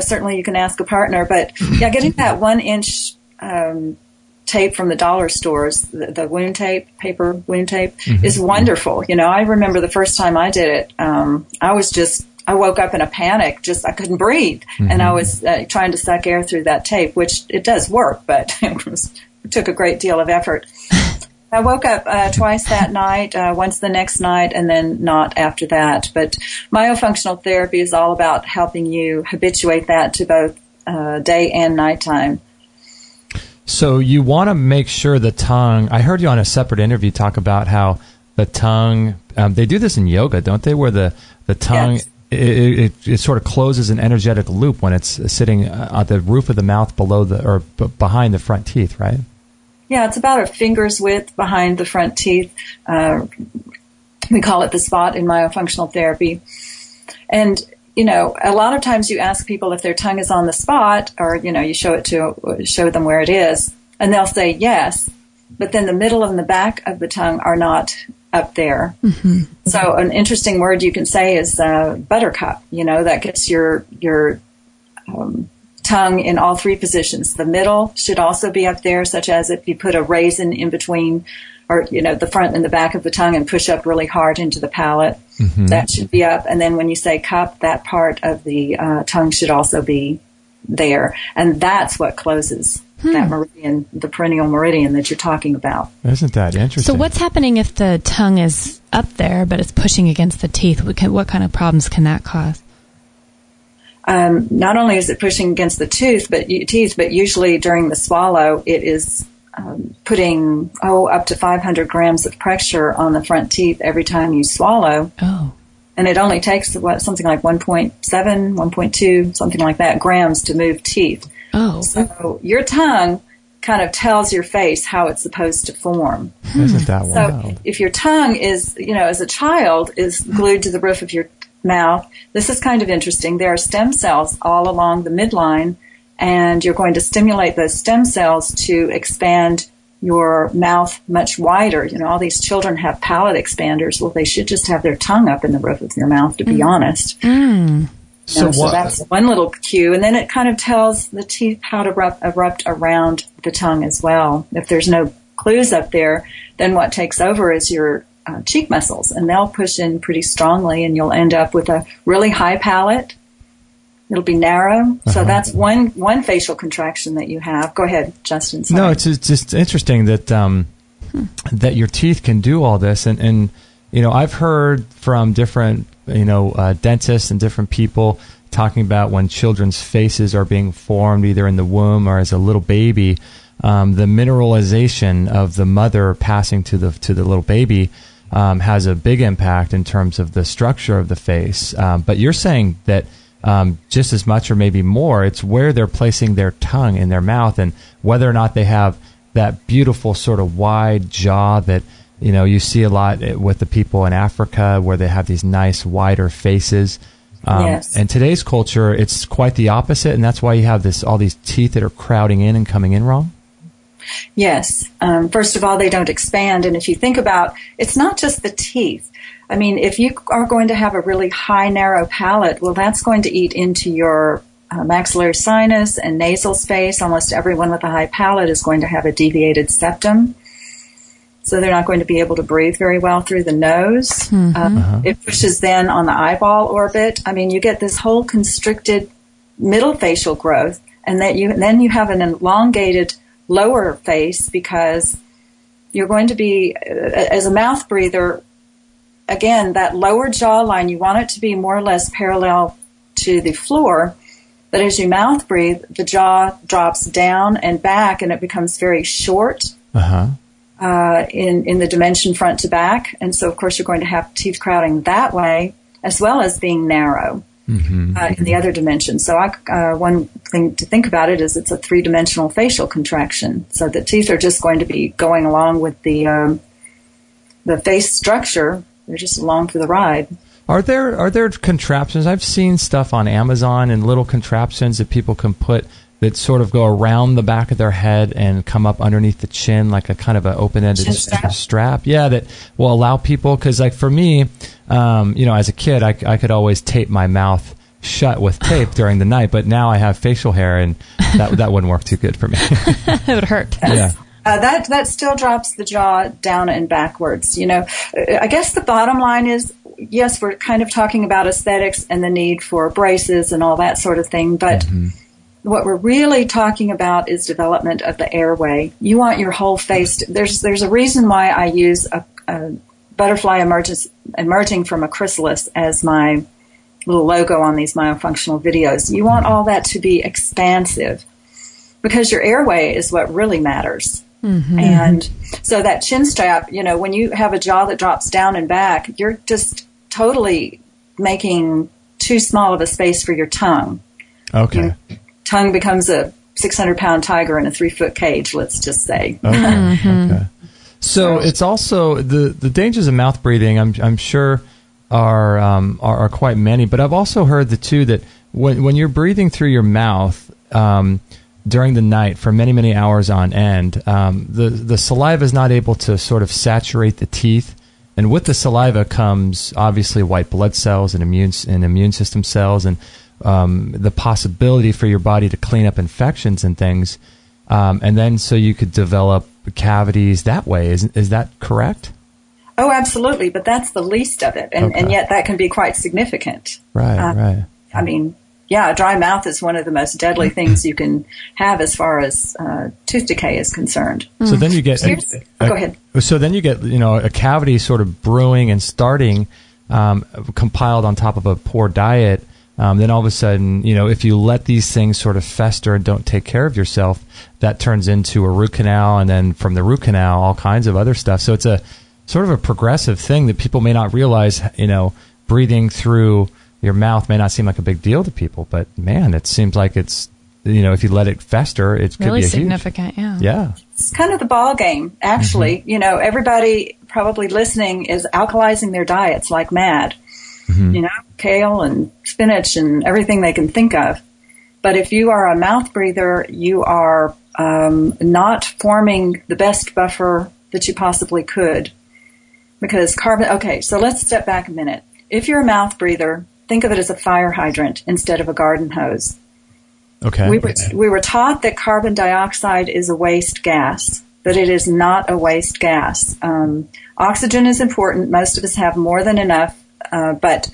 Speaker 3: certainly you can ask a partner. But, yeah, getting that 1-inch tape from the dollar stores, the wound tape, paper wound tape, is wonderful. You know, I remember the first time I did it, I woke up in a panic, I couldn't breathe, and I was trying to suck air through that tape, which it does work, but it took a great deal of effort. I woke up twice that night, once the next night, and then not after that. But myofunctional therapy is all about helping you habituate that to both day and nighttime.
Speaker 1: So you want to make sure the tongue, I heard you on a separate interview talk about how the tongue, they do this in yoga, don't they, where the tongue... Yes. It sort of closes an energetic loop when it's sitting at the roof of the mouth behind the front teeth, right?
Speaker 3: Yeah, it's about a finger's width behind the front teeth. We call it the spot in myofunctional therapy. And, you know, a lot of times you ask people if their tongue is on the spot, or, you know, you show them where it is, and they'll say yes, but then the middle and the back of the tongue are not up there. So an interesting word you can say is buttercup. You know, that gets your tongue in all three positions. The middle should also be up there, such as if you put a raisin in between, or, you know, the front and the back of the tongue and push up really hard into the palate. That should be up. And then when you say cup, that part of the tongue should also be there. And that's what closes that meridian, the perennial meridian that you're talking about.
Speaker 1: Isn't that interesting?
Speaker 2: So what's happening if the tongue is up there, but it's pushing against the teeth? What kind of problems can that cause?
Speaker 3: Not only is it pushing against the teeth, but usually during the swallow, it is putting up to 500 grams of pressure on the front teeth every time you swallow.
Speaker 2: Oh.
Speaker 3: And it only takes something like 1.7, 1.2, something like that, grams to move teeth.
Speaker 2: Oh.
Speaker 3: So your tongue kind of tells your face how it's supposed to form.
Speaker 1: Isn't that wild?
Speaker 3: So if your tongue is, you know, as a child, is glued to the roof of your mouth, this is kind of interesting. There are stem cells all along the midline, and you're going to stimulate those stem cells to expand your mouth much wider. You know, all these children have palate expanders. Well, they should just have their tongue up in the roof of your mouth, to be honest. So that's one little cue. And then it kind of tells the teeth how to erupt around the tongue as well. If there's no clues up there, then what takes over is your cheek muscles, and they'll push in pretty strongly, and you'll end up with a really high palate. It'll be narrow. So that's one facial contraction that you have. Go ahead, Justin. Sorry.
Speaker 1: No, it's just interesting that that your teeth can do all this. And you know, I've heard from different, dentists and different people talking about when children's faces are being formed either in the womb or as a little baby, the mineralization of the mother passing to the little baby has a big impact in terms of the structure of the face. But you're saying that just as much or maybe more, it's where they're placing their tongue in their mouth and whether or not they have that beautiful sort of wide jaw that, you know, you see a lot with the people in Africa where they have these nice wider faces.
Speaker 3: Yes.
Speaker 1: In today's culture, it's quite the opposite, and that's why you have all these teeth that are crowding in and coming in wrong?
Speaker 3: Yes. First of all, they don't expand. And if you think about, it's not just the teeth. I mean, if you are going to have a really high, narrow palate, well, that's going to eat into your maxillary sinus and nasal space. Almost everyone with a high palate is going to have a deviated septum. So they're not going to be able to breathe very well through the nose. Mm-hmm. It pushes then on the eyeball orbit. I mean, you get this whole constricted middle facial growth, and then you have an elongated lower face because you're going to be, as a mouth breather, again, that lower jawline, you want it to be more or less parallel to the floor. But as you mouth breathe, the jaw drops down and back, and it becomes very short in the dimension front to back. And so, of course, you're going to have teeth crowding that way, as well as being narrow in the other dimension. So one thing to think about it is it's a three-dimensional facial contraction. So the teeth are just going to be going along with the face structure. They're just along for the ride.
Speaker 1: Are there contraptions? I've seen stuff on Amazon and little contraptions that people can put that sort of go around the back of their head and come up underneath the chin, like a kind of an open-ended strap. Yeah, that will allow people, because like for me, as a kid, I could always tape my mouth shut with tape during the night, but now I have facial hair, and that wouldn't work too good for me.
Speaker 2: It would hurt.
Speaker 1: Yeah.
Speaker 3: That still drops the jaw down and backwards. I guess the bottom line is, yes, we're kind of talking about aesthetics and the need for braces and all that sort of thing, but what we're really talking about is development of the airway. You want your whole face. There's a reason why I use a butterfly emerging from a chrysalis as my little logo on these myofunctional videos. You want all that to be expansive because your airway is what really matters. Mm-hmm. And so that chin strap, when you have a jaw that drops down and back, you're just totally making too small of a space for your tongue.
Speaker 1: Okay.
Speaker 3: Your tongue becomes a 600-pound tiger in a 3-foot cage, let's just say.
Speaker 1: Okay. Okay. So it's also the dangers of mouth breathing, I'm sure are quite many, but I've also heard that when you're breathing through your mouth, during the night for many, many hours on end, the saliva is not able to sort of saturate the teeth. And with the saliva comes obviously white blood cells and immune system cells, and the possibility for your body to clean up infections and things. And then so you could develop cavities that way. Is that correct?
Speaker 3: Oh, absolutely. But that's the least of it. And yet that can be quite significant.
Speaker 1: Right.
Speaker 3: I mean, yeah, a dry mouth is one of the most deadly things you can have as far as tooth decay is concerned.
Speaker 1: So then you get
Speaker 3: go ahead.
Speaker 1: So then you get a cavity sort of brewing and starting, compiled on top of a poor diet. Then all of a sudden, if you let these things sort of fester and don't take care of yourself, that turns into a root canal, and then from the root canal, all kinds of other stuff. So it's a sort of a progressive thing that people may not realize. Breathing through your mouth may not seem like a big deal to people, but man, it seems like it's, if you let it fester, it could
Speaker 2: really
Speaker 1: be
Speaker 2: significant.
Speaker 1: Yeah.
Speaker 3: It's kind of the ball game, actually. Mm-hmm. Everybody probably listening is alkalizing their diets like mad. Mm-hmm. Kale and spinach and everything they can think of. But if you are a mouth breather, you are not forming the best buffer that you possibly could. Because so let's step back a minute. If you're a mouth breather, think of it as a fire hydrant instead of a garden hose.
Speaker 1: Okay.
Speaker 3: We were taught that carbon dioxide is a waste gas, but it is not a waste gas. Oxygen is important. Most of us have more than enough, but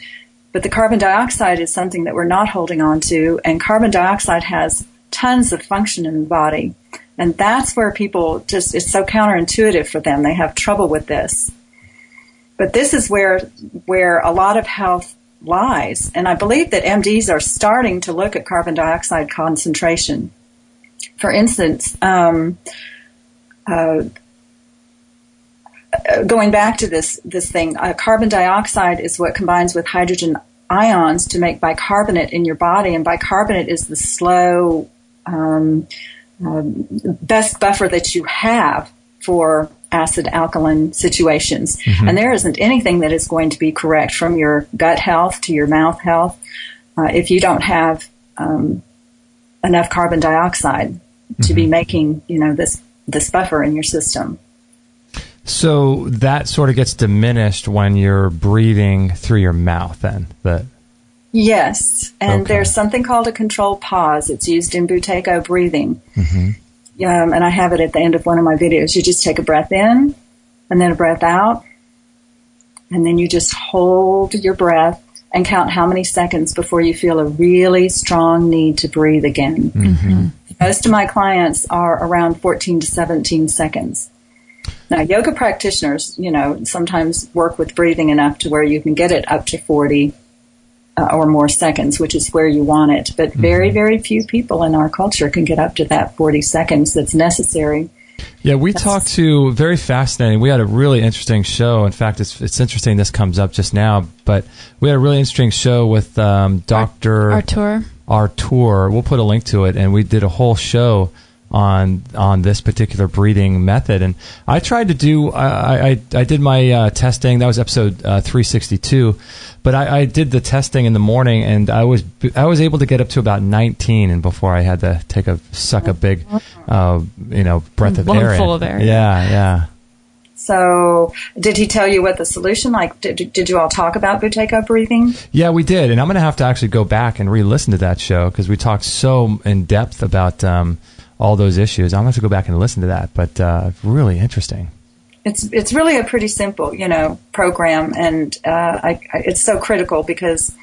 Speaker 3: the carbon dioxide is something that we're not holding on to, and carbon dioxide has tons of function in the body. And that's where people it's so counterintuitive for them. They have trouble with this. But this is where a lot of health lies. And I believe that MDs are starting to look at carbon dioxide concentration. For instance, going back to this thing, carbon dioxide is what combines with hydrogen ions to make bicarbonate in your body, and bicarbonate is the slow best buffer that you have for acid-alkaline situations. Mm-hmm. And there isn't anything that is going to be correct from your gut health to your mouth health if you don't have enough carbon dioxide to be making, this this buffer in your system.
Speaker 1: So that sort of gets diminished when you're breathing through your mouth then?
Speaker 3: Yes, and
Speaker 1: Okay.
Speaker 3: there's something called a controlled pause. It's used in Buteyko breathing.
Speaker 1: Mm-hmm.
Speaker 3: And I have it at the end of one of my videos. You just take a breath in and then a breath out, and then you just hold your breath and count how many seconds before you feel a really strong need to breathe again.
Speaker 1: Mm-hmm.
Speaker 3: Most of my clients are around 14 to 17 seconds. Now, yoga practitioners, sometimes work with breathing enough to where you can get it up to 40 or more seconds, which is where you want it. But very, very few people in our culture can get up to that 40 seconds that's necessary.
Speaker 1: Yeah, we talked to, very fascinating, we had a really interesting show. In fact, it's interesting this comes up just now, but we had a really interesting show with Dr. Artur. We'll put a link to it, and we did a whole show on this particular breathing method. And I tried to do, I did my testing. That was episode 362. But I did the testing in the morning, and I was able to get up to about 19, and before I had to suck a big, breath of air.
Speaker 2: Full of air.
Speaker 1: Yeah.
Speaker 3: So, did he tell you what the solution? Like, did you all talk about Buteyko breathing?
Speaker 1: Yeah, we did, and I'm going to have to actually go back and re-listen to that show because we talked so in depth about all those issues. I'm going to have to go back and listen to that, but really interesting.
Speaker 3: It's really a pretty simple, program, and it's so critical because,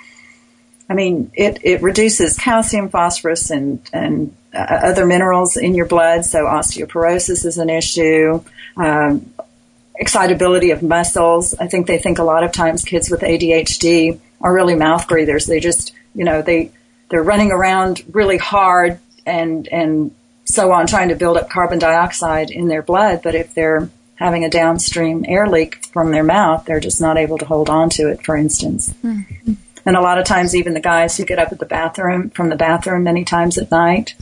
Speaker 3: it reduces calcium, phosphorus, and other minerals in your blood. So osteoporosis is an issue. Excitability of muscles. I think they think a lot of times kids with ADHD are really mouth breathers. They just, they're running around really hard and so on, trying to build up carbon dioxide in their blood. But if they're having a downstream air leak from their mouth, they're just not able to hold on to it, for instance. Mm-hmm. And a lot of times, even the guys who get up from the bathroom many times at night,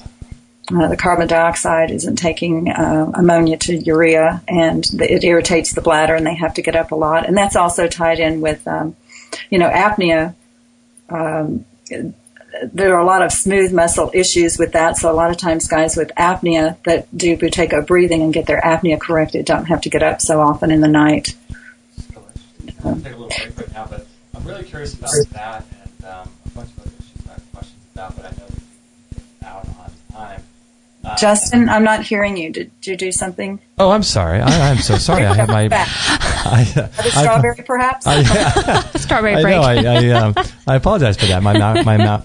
Speaker 3: the carbon dioxide isn't taking ammonia to urea, and it irritates the bladder, and they have to get up a lot. And that's also tied in with, apnea. There are a lot of smooth muscle issues with that, so a lot of times guys with apnea that do Buteyko breathing and get their apnea corrected don't have to get up so often in the night.
Speaker 1: I'll take a little break right now, but I'm really curious about that and a bunch of other issues I have questions about, but I know we can get out on time.
Speaker 3: Justin, I'm not hearing you. Did you do something?
Speaker 1: Oh, I'm sorry. I'm so sorry. I have my...
Speaker 3: A strawberry, perhaps?
Speaker 2: Strawberry break.
Speaker 1: I apologize for that.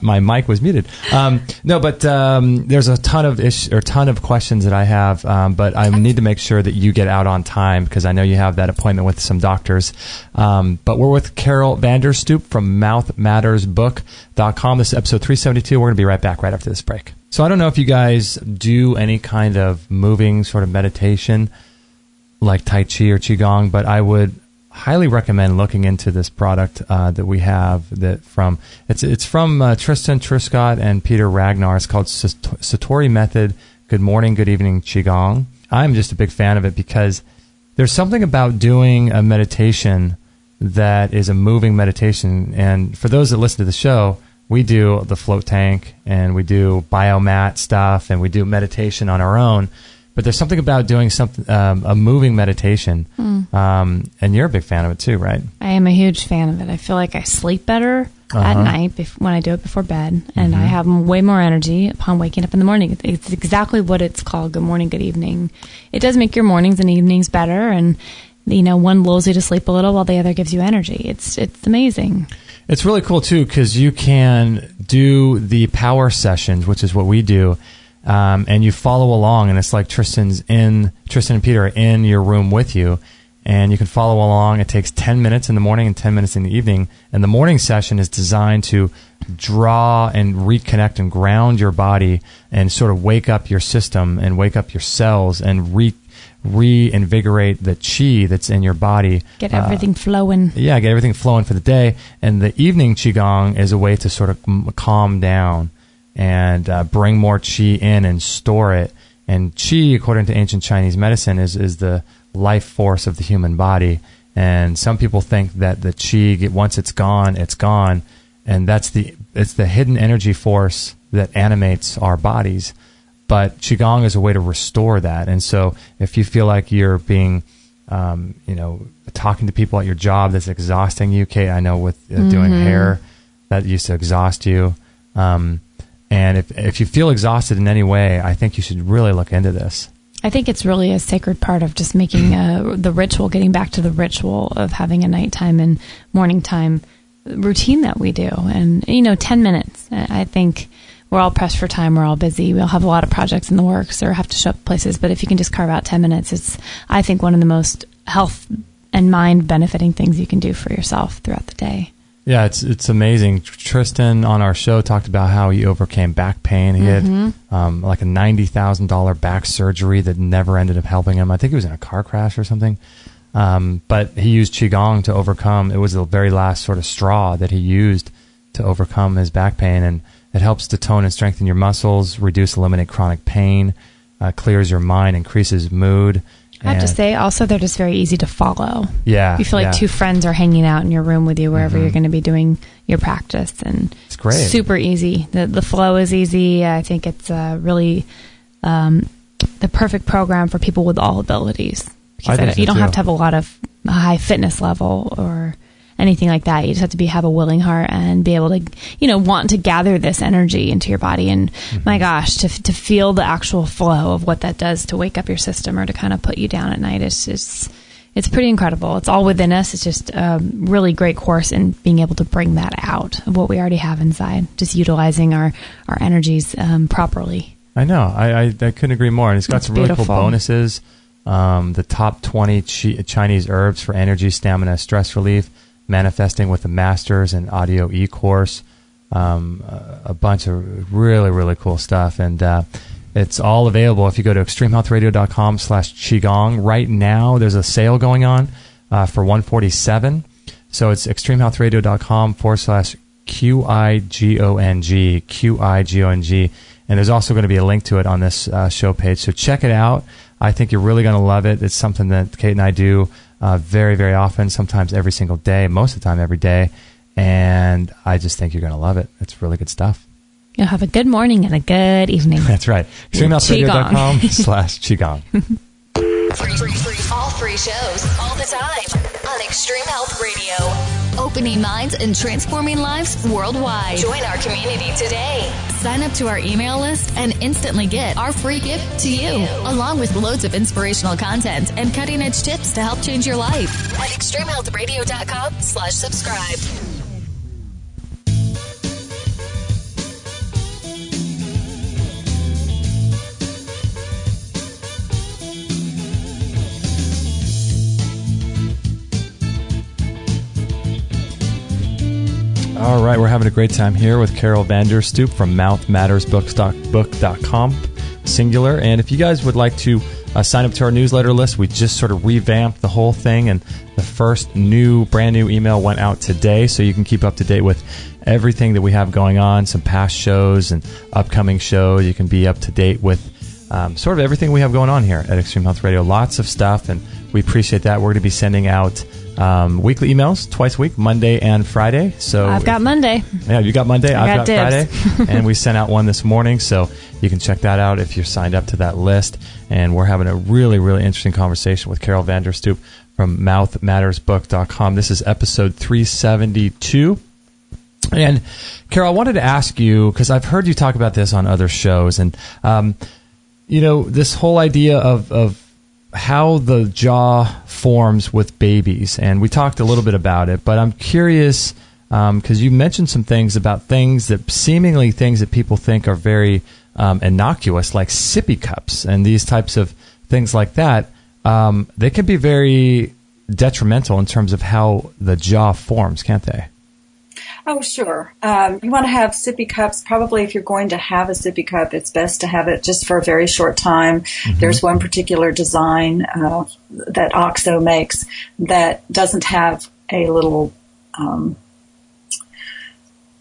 Speaker 1: My mic was muted. But there's a ton of questions that I have, but I need to make sure that you get out on time because I know you have that appointment with some doctors. But we're with Carol Vander Stoep from mouthmattersbook.com. This is episode 372. We're going to be right back right after this break. So I don't know if you guys do any kind of moving sort of meditation like Tai Chi or Qigong, but I would highly recommend looking into this product that we have. It's from Tristan Truscott and Peter Ragnar. It's called Satori Method Good Morning, Good Evening Qigong. I'm just a big fan of it because there's something about doing a meditation that is a moving meditation. And for those that listen to the show, we do the float tank and we do biomat stuff and we do meditation on our own. But there's something about doing something, a moving meditation. And you're a big fan of it too, right?
Speaker 2: I am a huge fan of it. I feel like I sleep better at night when I do it before bed, and I have way more energy upon waking up in the morning. It's exactly what it's called, good morning, good evening. It does make your mornings and evenings better, and one lulls you to sleep a little while the other gives you energy. It's amazing.
Speaker 1: It's really cool too because you can do the power sessions, which is what we do. And you follow along, and it's like Tristan and Peter are in your room with you, and you can follow along. It takes 10 minutes in the morning and 10 minutes in the evening, and the morning session is designed to draw and reconnect and ground your body and sort of wake up your system and wake up your cells and reinvigorate the chi that's in your body.
Speaker 2: Get everything flowing.
Speaker 1: Yeah, get everything flowing for the day. And the evening Qigong is a way to sort of calm down and bring more qi in and store it. And qi, according to ancient Chinese medicine, is the life force of the human body. And some people think that the qi, once it's gone, it's gone. And it's the hidden energy force that animates our bodies. but Qigong is a way to restore that. And so if you feel like you're being, talking to people at your job that's exhausting you, Kate, I know with doing hair, that used to exhaust you. And if you feel exhausted in any way, I think you should really look into this.
Speaker 2: I think it's really a sacred part of just making the ritual, getting back to the ritual of having a nighttime and morning time routine that we do. And, 10 minutes. I think we're all pressed for time. We're all busy. We all have a lot of projects in the works or have to show up places. But if you can just carve out 10 minutes, it's, I think, one of the most health and mind benefiting things you can do for yourself throughout the day.
Speaker 1: Yeah, it's amazing. Tristan on our show talked about how he overcame back pain. He had like a $90,000 back surgery that never ended up helping him. I think he was in a car crash or something. But he used Qigong to overcome. It was the very last sort of straw that he used to overcome his back pain. And it helps to tone and strengthen your muscles, eliminate chronic pain, clears your mind, increases mood.
Speaker 2: I have to say, also, they're just very easy to follow.
Speaker 1: Yeah.
Speaker 2: You feel like two friends are hanging out in your room with you wherever you're going to be doing your practice. And
Speaker 1: it's great.
Speaker 2: Super easy. The flow is easy. I think it's really the perfect program for people with all abilities. Because you don't have to have a lot of high fitness level or anything like that. You just have to have a willing heart and be able to, want to gather this energy into your body. And my gosh, to feel the actual flow of what that does to wake up your system or to kind of put you down at night it's pretty incredible. It's all within us. It's just a really great course in being able to bring that out of what we already have inside, just utilizing our energies properly.
Speaker 1: I know. I couldn't agree more. And it's got some really cool bonuses. The top 20 Chinese herbs for energy, stamina, stress relief, manifesting with the masters and audio e-course, a bunch of really, really cool stuff. And it's all available if you go to extremehealthradio.com/Qigong. Right now, there's a sale going on for $147. So it's extremehealthradio.com/QIGONG. And there's also going to be a link to it on this show page. So check it out. I think you're really going to love it. It's something that Kate and I do very, very often, sometimes every single day, most of the time every day. And I just think you're going to love it. It's really good stuff.
Speaker 2: You'll have a good morning and a good evening.
Speaker 1: That's right. extremehealthradio.com/Qigong.
Speaker 4: All free shows, all the time on Extreme Health Radio. Opening minds and transforming lives worldwide. Join our community today. Sign up to our email list and instantly get our free gift to you, along with loads of inspirational content and cutting-edge tips to help change your life at extremehealthradio.com/subscribe.
Speaker 1: All right, we're having a great time here with Carol Vander Stoep from mouthmattersbook.com, singular. And if you guys would like to sign up to our newsletter list, we just sort of revamped the whole thing, and the first brand new email went out today, so you can keep up to date with everything that we have going on, some past shows and upcoming shows. You can be up to date with sort of everything we have going on here at Extreme Health Radio. Lots of stuff, and we appreciate that. We're going to be sending out weekly emails twice a week, Monday and Friday. So
Speaker 2: I've got Monday.
Speaker 1: Yeah, you got Monday. I've got
Speaker 2: dibs.
Speaker 1: Friday. And we sent out one this morning, so you can check that out if you're signed up to that list. And we're having a really, really interesting conversation with Carol Vander Stoep from mouthmattersbook.com. This is episode 372. And Carol, I wanted to ask you, because I've heard you talk about this on other shows, and this whole idea of how the jaw forms with babies, and we talked a little bit about it, but I'm curious because you mentioned some things about things that people think are very innocuous, like sippy cups and these types of things like that. They can be very detrimental in terms of how the jaw forms, can't they?
Speaker 3: Oh, sure. You want to have sippy cups. Probably if you're going to have a sippy cup, it's best to have it just for a very short time. Mm-hmm. There's one particular design that OXO makes that doesn't have a little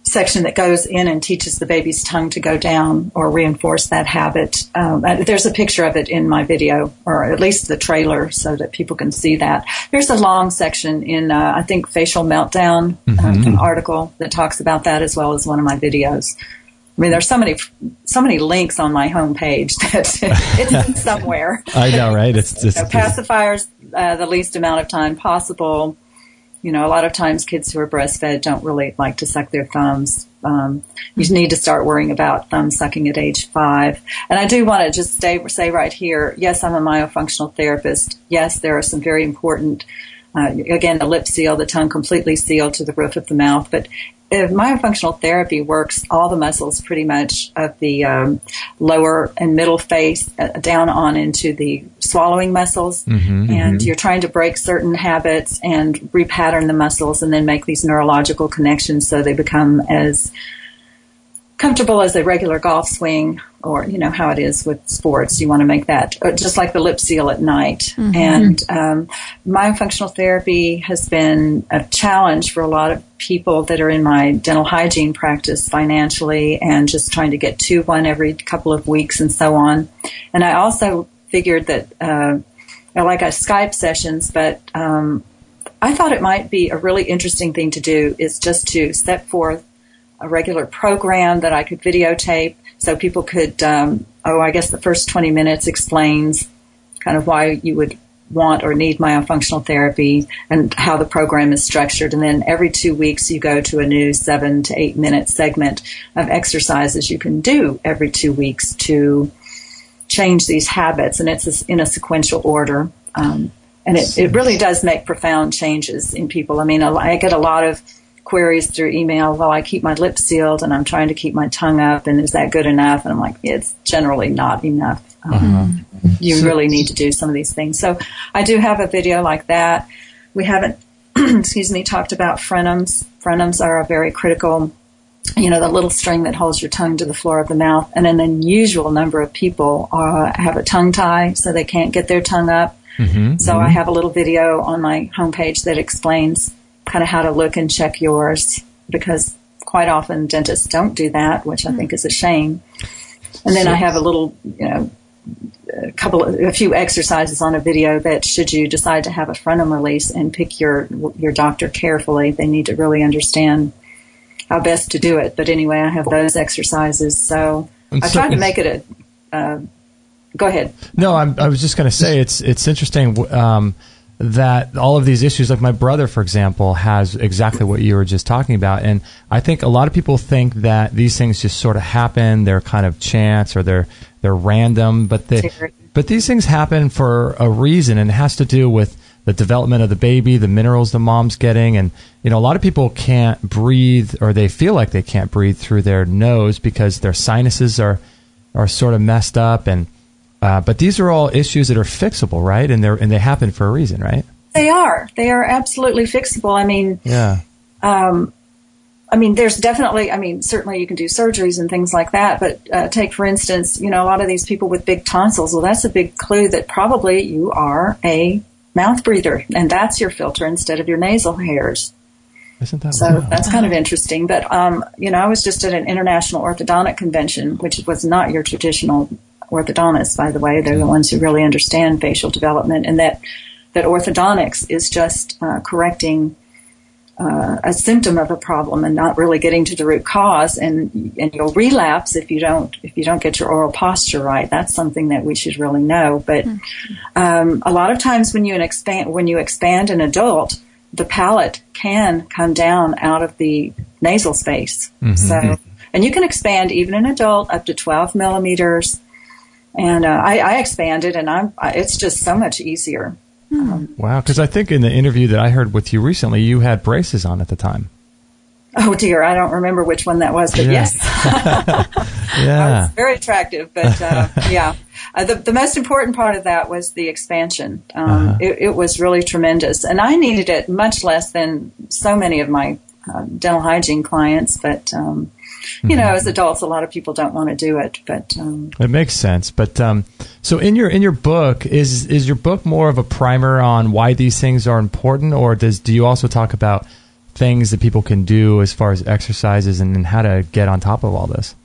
Speaker 3: section that goes in and teaches the baby's tongue to go down or reinforce that habit. There's a picture of it in my video, or at least the trailer, so that people can see that. There's a long section in, I think, Facial Meltdown, an article that talks about that, as well as one of my videos. I mean, there's so many links on my homepage that it's somewhere.
Speaker 1: I know, right? It's
Speaker 3: pacifiers the least amount of time possible. You know, a lot of times kids who are breastfed don't really like to suck their thumbs. You need to start worrying about thumb sucking at age 5. And I do want to just say right here, yes, I'm a myofunctional therapist. Yes, there are some very important, again, the lip seal, the tongue completely sealed to the roof of the mouth. But myofunctional therapy works all the muscles pretty much of the lower and middle face down on into the swallowing muscles. And you're trying to break certain habits and repattern the muscles and then make these neurological connections so they become as comfortable as a regular golf swing, or, you know, how it is with sports. You want to make that just like the lip seal at night. And myofunctional therapy has been a challenge for a lot of people that are in my dental hygiene practice financially and just trying to get to one every couple of weeks and so on. And I also figured that I like Skype sessions, but I thought it might be a really interesting thing to do is just to set forth a regular program that I could videotape so people could, I guess the first 20 minutes explains kind of why you would want or need myofunctional therapy and how the program is structured. And then every 2 weeks you go to a new 7 to 8 minute segment of exercises you can do every 2 weeks to change these habits. And it's in a sequential order. And it really does make profound changes in people. I mean, I get a lot of queries through email. Well, I keep my lips sealed and I'm trying to keep my tongue up, and is that good enough? And I'm like, it's generally not enough. You really need to do some of these things. So I do have a video like that. We haven't, talked about frenums. Frenums are a very critical, you know, the little string that holds your tongue to the floor of the mouth. And an unusual number of people have a tongue tie, so they can't get their tongue up. I have a little video on my homepage that explains kind of how to look and check yours, because quite often dentists don't do that, which I think is a shame. And then I have a little, you know, a few exercises on a video that should you decide to have a frenum release and pick your doctor carefully, they need to really understand how best to do it. But anyway, I have those exercises. So I tried to make it go ahead. No,
Speaker 1: I was just going to say it's interesting that all of these issues, like my brother, for example, has exactly what you were just talking about. And I think a lot of people think that these things just sort of happen. They're kind of chance or they're random, but these things happen for a reason, and it has to do with the development of the baby, the minerals the mom's getting. And, you know, a lot of people can't breathe, or they feel like they can't breathe through their nose because their sinuses are sort of messed up. And but these are all issues that are fixable, right? And they happen for a reason, right? They are.
Speaker 3: They are absolutely fixable. I mean,
Speaker 1: yeah.
Speaker 3: There's definitely, certainly you can do surgeries and things like that. But take, for instance, you know, a lot of these people with big tonsils. Well, that's a big clue that probably you are a mouth breather, and that's your filter instead of your nasal hairs.
Speaker 1: Isn't that
Speaker 3: so? Wild? That's kind of interesting. But I was just at an international orthodontic convention, which was not your traditional orthodontists, by the way. They're the ones who really understand facial development, and that orthodontics is just correcting a symptom of a problem and not really getting to the root cause, and you'll relapse if you don't get your oral posture right. That's something that we should really know. But a lot of times when you expand an adult, the palate can come down out of the nasal space. So, and you can expand even an adult up to 12 millimeters. And I expanded, and it's just so much easier.
Speaker 1: Wow, because I think in the interview that I heard with you recently, you had braces on at the time.
Speaker 3: Oh, dear, I don't remember which one that was, but yes.
Speaker 1: Yeah.
Speaker 3: It's very attractive, but yeah. The most important part of that was the expansion. It was really tremendous, and I needed it much less than so many of my dental hygiene clients, but you know, as adults, a lot of people don't want to do it, but
Speaker 1: it makes sense. But so in your book, is your book more of a primer on why these things are important, or do you also talk about things that people can do as far as exercises and how to get on top of all this?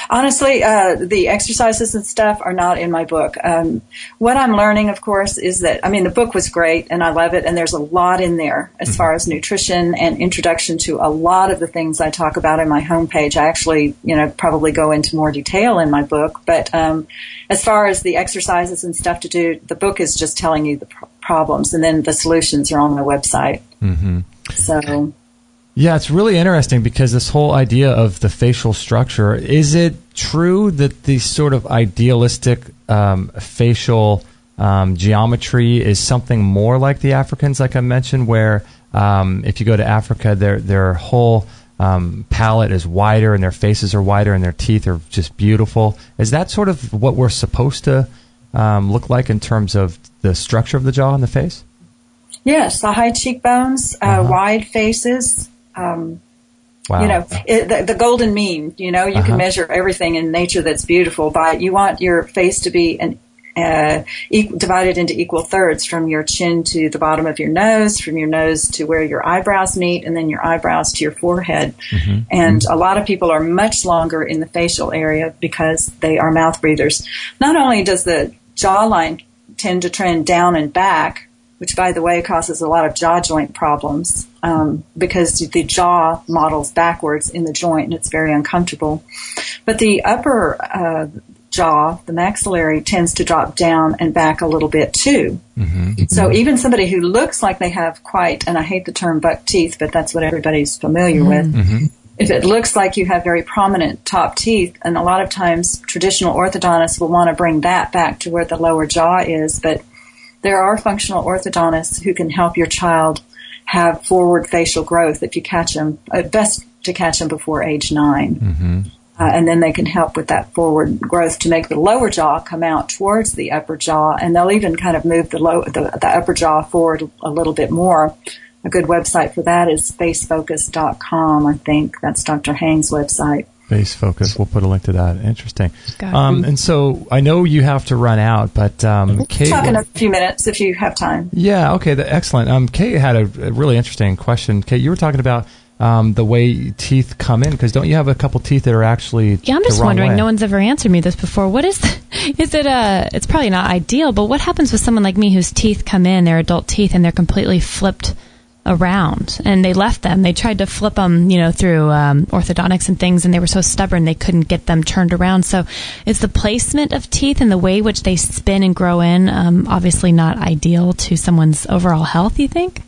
Speaker 3: Honestly, the exercises and stuff are not in my book. What I'm learning, of course, is that, the book was great and I love it, and there's a lot in there as far as nutrition and introduction to a lot of the things I talk about in my homepage. I actually, probably go into more detail in my book, but as far as the exercises and stuff to do, the book is just telling you the problems, and then the solutions are on my website. Mm-hmm. So...
Speaker 1: Yeah, it's really interesting because this whole idea of the facial structure, is it true that the sort of idealistic facial geometry is something more like the Africans, like I mentioned, where if you go to Africa, their whole palate is wider and their faces are wider and their teeth are just beautiful? Is that sort of what we're supposed to look like in terms of the structure of the jaw and the face? Yes,
Speaker 3: the high cheekbones, wide faces.
Speaker 1: Wow.
Speaker 3: The golden mean, you can measure everything in nature that's beautiful, but you want your face to be divided into equal thirds, from your chin to the bottom of your nose, from your nose to where your eyebrows meet, and then your eyebrows to your forehead. Mm-hmm. And a lot of people are much longer in the facial area because they are mouth breathers. Not only does the jawline tend to trend down and back, which, by the way, causes a lot of jaw joint problems because the jaw models backwards in the joint, and it's very uncomfortable. But the upper jaw, the maxillary, tends to drop down and back a little bit, too. Mm-hmm. So even somebody who looks like they have quite, and I hate the term buck teeth, but that's what everybody's familiar with, if it looks like you have very prominent top teeth, and a lot of times traditional orthodontists will want to bring that back to where the lower jaw is, but there are functional orthodontists who can help your child have forward facial growth if you catch them. Best to catch them before age 9. Mm-hmm. And then they can help with that forward growth to make the lower jaw come out towards the upper jaw, and they'll even kind of move the upper jaw forward a little bit more. A good website for that is facefocus.com, I think. That's Dr. Hang's website.
Speaker 1: Face Focus. We'll put a link to that. Interesting. And so I know you have to run out, but Kate...
Speaker 3: Talk in a few minutes if you have time.
Speaker 1: Yeah, okay, excellent. Kate had a really interesting question. Kate, you were talking about the way teeth come in, because don't you have a couple teeth that are actually
Speaker 2: Yeah, I'm just wondering, way? No one's ever answered me this before. What is it it's probably not ideal, but what happens with someone like me whose teeth come in, they're adult teeth, and they're completely flipped around, and they left them. They tried to flip them, through orthodontics and things, and they were so stubborn they couldn't get them turned around. So is the placement of teeth and the way which they spin and grow in obviously not ideal to someone's overall health, you think?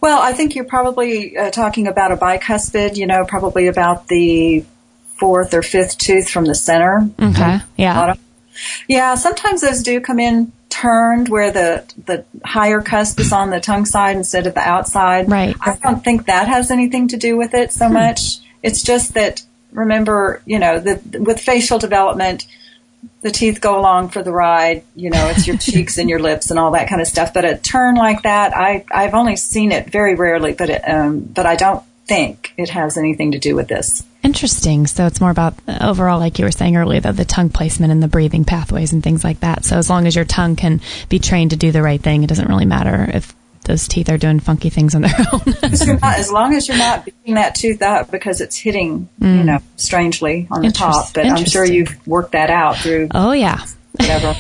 Speaker 3: Well, I think you're probably talking about a bicuspid, probably about the 4th or 5th tooth from the center.
Speaker 2: Okay, yeah.
Speaker 3: Yeah, sometimes those do come in turned where the higher cusp is on the tongue side instead of the outside.
Speaker 2: Right.
Speaker 3: I don't think that has anything to do with it so much. It's just that, remember, with facial development, the teeth go along for the ride. It's your cheeks and your lips and all that kind of stuff. But a turn like that, I've only seen it very rarely, but I don't think it has anything to do with this.
Speaker 2: Interesting. So it's more about overall, like you were saying earlier, the tongue placement and the breathing pathways and things like that. So as long as your tongue can be trained to do the right thing, it doesn't really matter if those teeth are doing funky things on their own.
Speaker 3: As long as you're not beating that tooth up because it's hitting, strangely on the top. But I'm sure you've worked that out through.
Speaker 2: Oh, yeah.
Speaker 3: Whatever.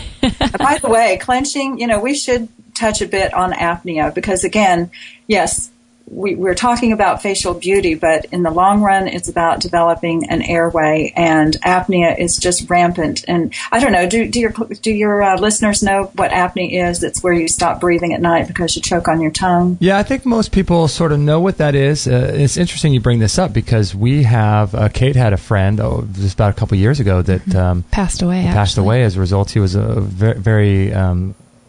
Speaker 3: By the way, clenching, we should touch a bit on apnea because, again, yes, we're talking about facial beauty, but in the long run, it's about developing an airway, and apnea is just rampant. And I don't know, do your listeners know what apnea is? It's where you stop breathing at night because you choke on your tongue.
Speaker 1: Yeah, I think most people sort of know what that is. It's interesting you bring this up because we have, Kate had a friend just about a couple of years ago that
Speaker 2: passed away.
Speaker 1: Passed away as a result. He was very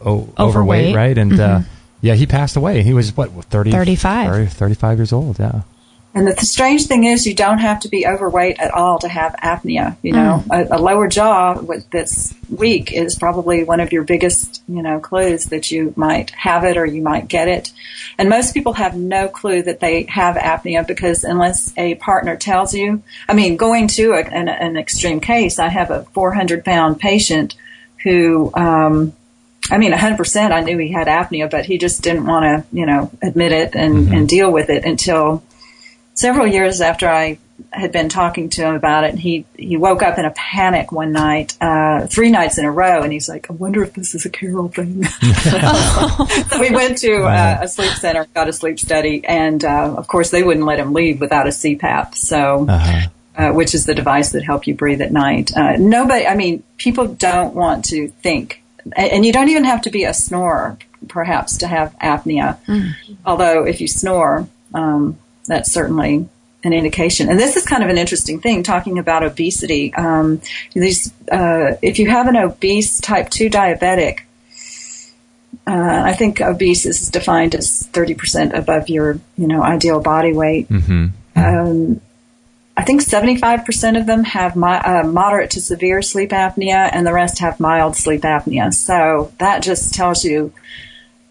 Speaker 1: overweight, right? And yeah, he passed away. He was, 35 years old, yeah.
Speaker 3: And the strange thing is you don't have to be overweight at all to have apnea. A lower jaw that's weak is probably one of your biggest, clues that you might have it or you might get it. And most people have no clue that they have apnea because unless a partner tells you, going to an extreme case, I have a 400-pound patient who, 100% I knew he had apnea, but he just didn't want to, admit it and deal with it until several years after I had been talking to him about it, and he woke up in a panic one night, 3 nights in a row, and he's like, I wonder if this is a Carol thing. So we went to a sleep center, got a sleep study, and of course they wouldn't let him leave without a CPAP, so which is the device that helps you breathe at night. People don't want to think, and you don't even have to be a snorer, perhaps, to have apnea. Although if you snore, that's certainly an indication. And this is kind of an interesting thing, talking about obesity. If you have an obese type 2 diabetic, I think obese is defined as 30% above your, ideal body weight. I think 75% of them have moderate to severe sleep apnea, and the rest have mild sleep apnea. So that just tells you,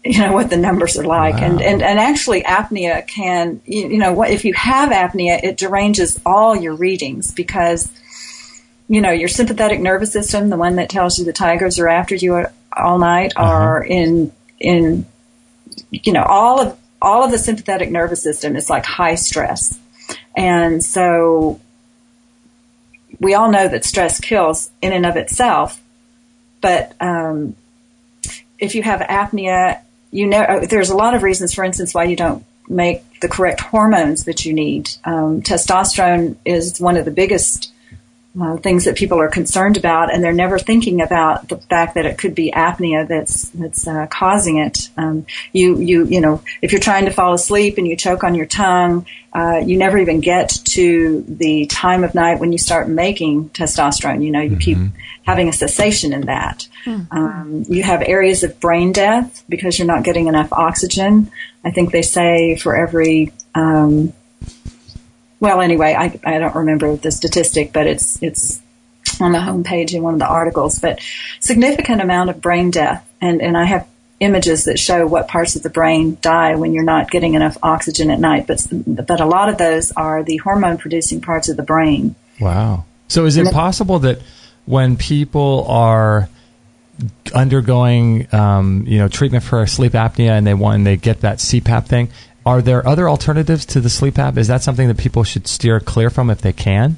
Speaker 3: what the numbers are like. Wow. And actually apnea can, if you have apnea, it deranges all your readings because, your sympathetic nervous system, the one that tells you the tigers are after you all night, are in all of the sympathetic nervous system is like high stress. And so we all know that stress kills in and of itself, but if you have apnea, there's a lot of reasons, for instance, why you don't make the correct hormones that you need. Testosterone is one of the biggest things that people are concerned about, and they're never thinking about the fact that it could be apnea that's causing it. If you're trying to fall asleep and you choke on your tongue, you never even get to the time of night when you start making testosterone. You keep having a cessation in that. You have areas of brain death because you're not getting enough oxygen. I think they say for every I don't remember the statistic, but it's on the homepage in one of the articles. But significant amount of brain death, and I have images that show what parts of the brain die when you're not getting enough oxygen at night. But a lot of those are the hormone-producing parts of the brain. Wow.
Speaker 1: So is it possible that when people are undergoing treatment for sleep apnea and they get that CPAP thing, are there other alternatives to the sleep app? Is that something that people should steer clear from if they can?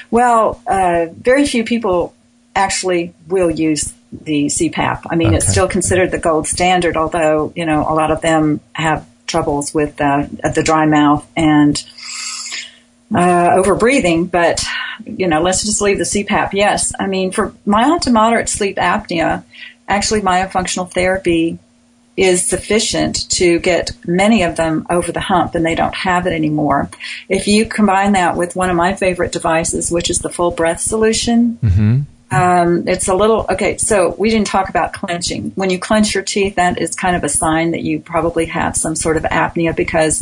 Speaker 3: Well, very few people actually will use the CPAP. I mean, It's still considered the gold standard, although, a lot of them have troubles with the dry mouth and over breathing. But, let's just leave the CPAP. Yes. I mean, for mild to moderate sleep apnea, actually myofunctional therapy is sufficient to get many of them over the hump, and they don't have it anymore. If you combine that with one of my favorite devices, which is the full breath solution, it's a little, so we didn't talk about clenching. When you clench your teeth, that is kind of a sign that you probably have some sort of apnea because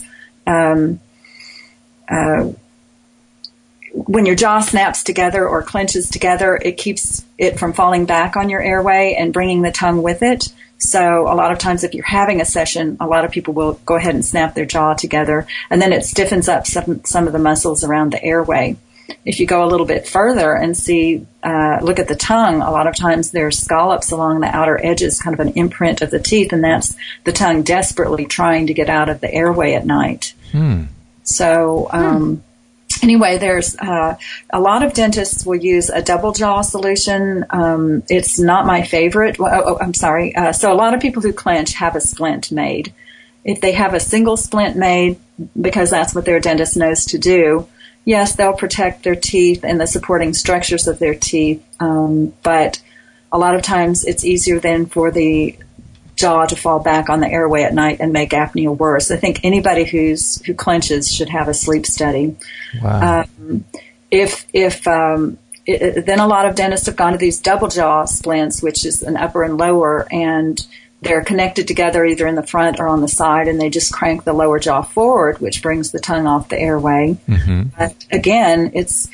Speaker 3: when your jaw snaps together or clenches together, it keeps it from falling back on your airway and bringing the tongue with it. So a lot of times if you're having a session, a lot of people will go ahead and snap their jaw together, and then it stiffens up some of the muscles around the airway. If you go a little bit further and look at the tongue, a lot of times there's scallops along the outer edges, kind of an imprint of the teeth, and that's the tongue desperately trying to get out of the airway at night. Anyway, there's a lot of dentists will use a double jaw solution. It's not my favorite. I'm sorry. So a lot of people who clench have a splint made. If they have a single splint made, because that's what their dentist knows to do, yes, they'll protect their teeth and the supporting structures of their teeth. But a lot of times it's easier then for the jaw to fall back on the airway at night and make apnea worse. I think anybody who clenches should have a sleep study. Wow. Then a lot of dentists have gone to these double jaw splints, which is an upper and lower, and they're connected together either in the front or on the side, and they just crank the lower jaw forward, which brings the tongue off the airway. But again, it's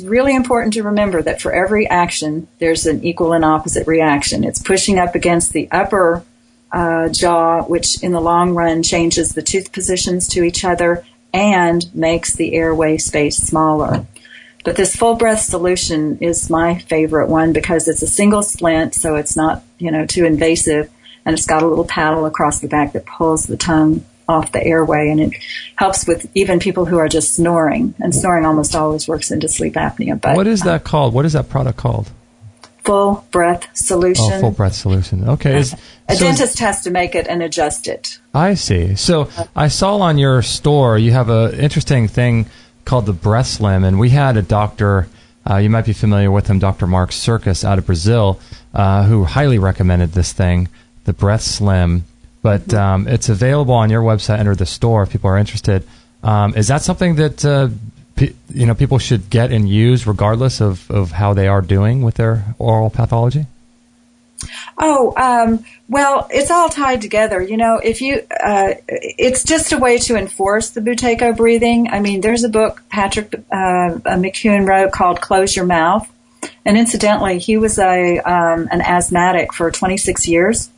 Speaker 3: really important to remember that for every action, there's an equal and opposite reaction. It's pushing up against the upper jaw, which in the long run changes the tooth positions to each other and makes the airway space smaller. But this full breath solution is my favorite one because it's a single splint, so it's not, too invasive, and it's got a little paddle across the back that pulls the tongue off the airway, and it helps with even people who are just snoring, and snoring almost always works into sleep apnea. But
Speaker 1: what is that called? What is that product called?
Speaker 3: Full breath solution.
Speaker 1: Oh, full breath solution. Okay.
Speaker 3: A dentist has to make it and adjust it.
Speaker 1: I see. So I saw on your store you have an interesting thing called the Breath Slim, and we had a doctor, you might be familiar with him, Dr. Mark Circus out of Brazil, who highly recommended this thing, the Breath Slim. But it's available on your website under the store if people are interested. Is that something that people should get and use regardless of how they are doing with their oral pathology?
Speaker 3: Well, it's all tied together. If you, it's just a way to enforce the Buteyko breathing. I mean, there's a book Patrick McEwen wrote called Close Your Mouth. And incidentally, he was an asthmatic for 26 years.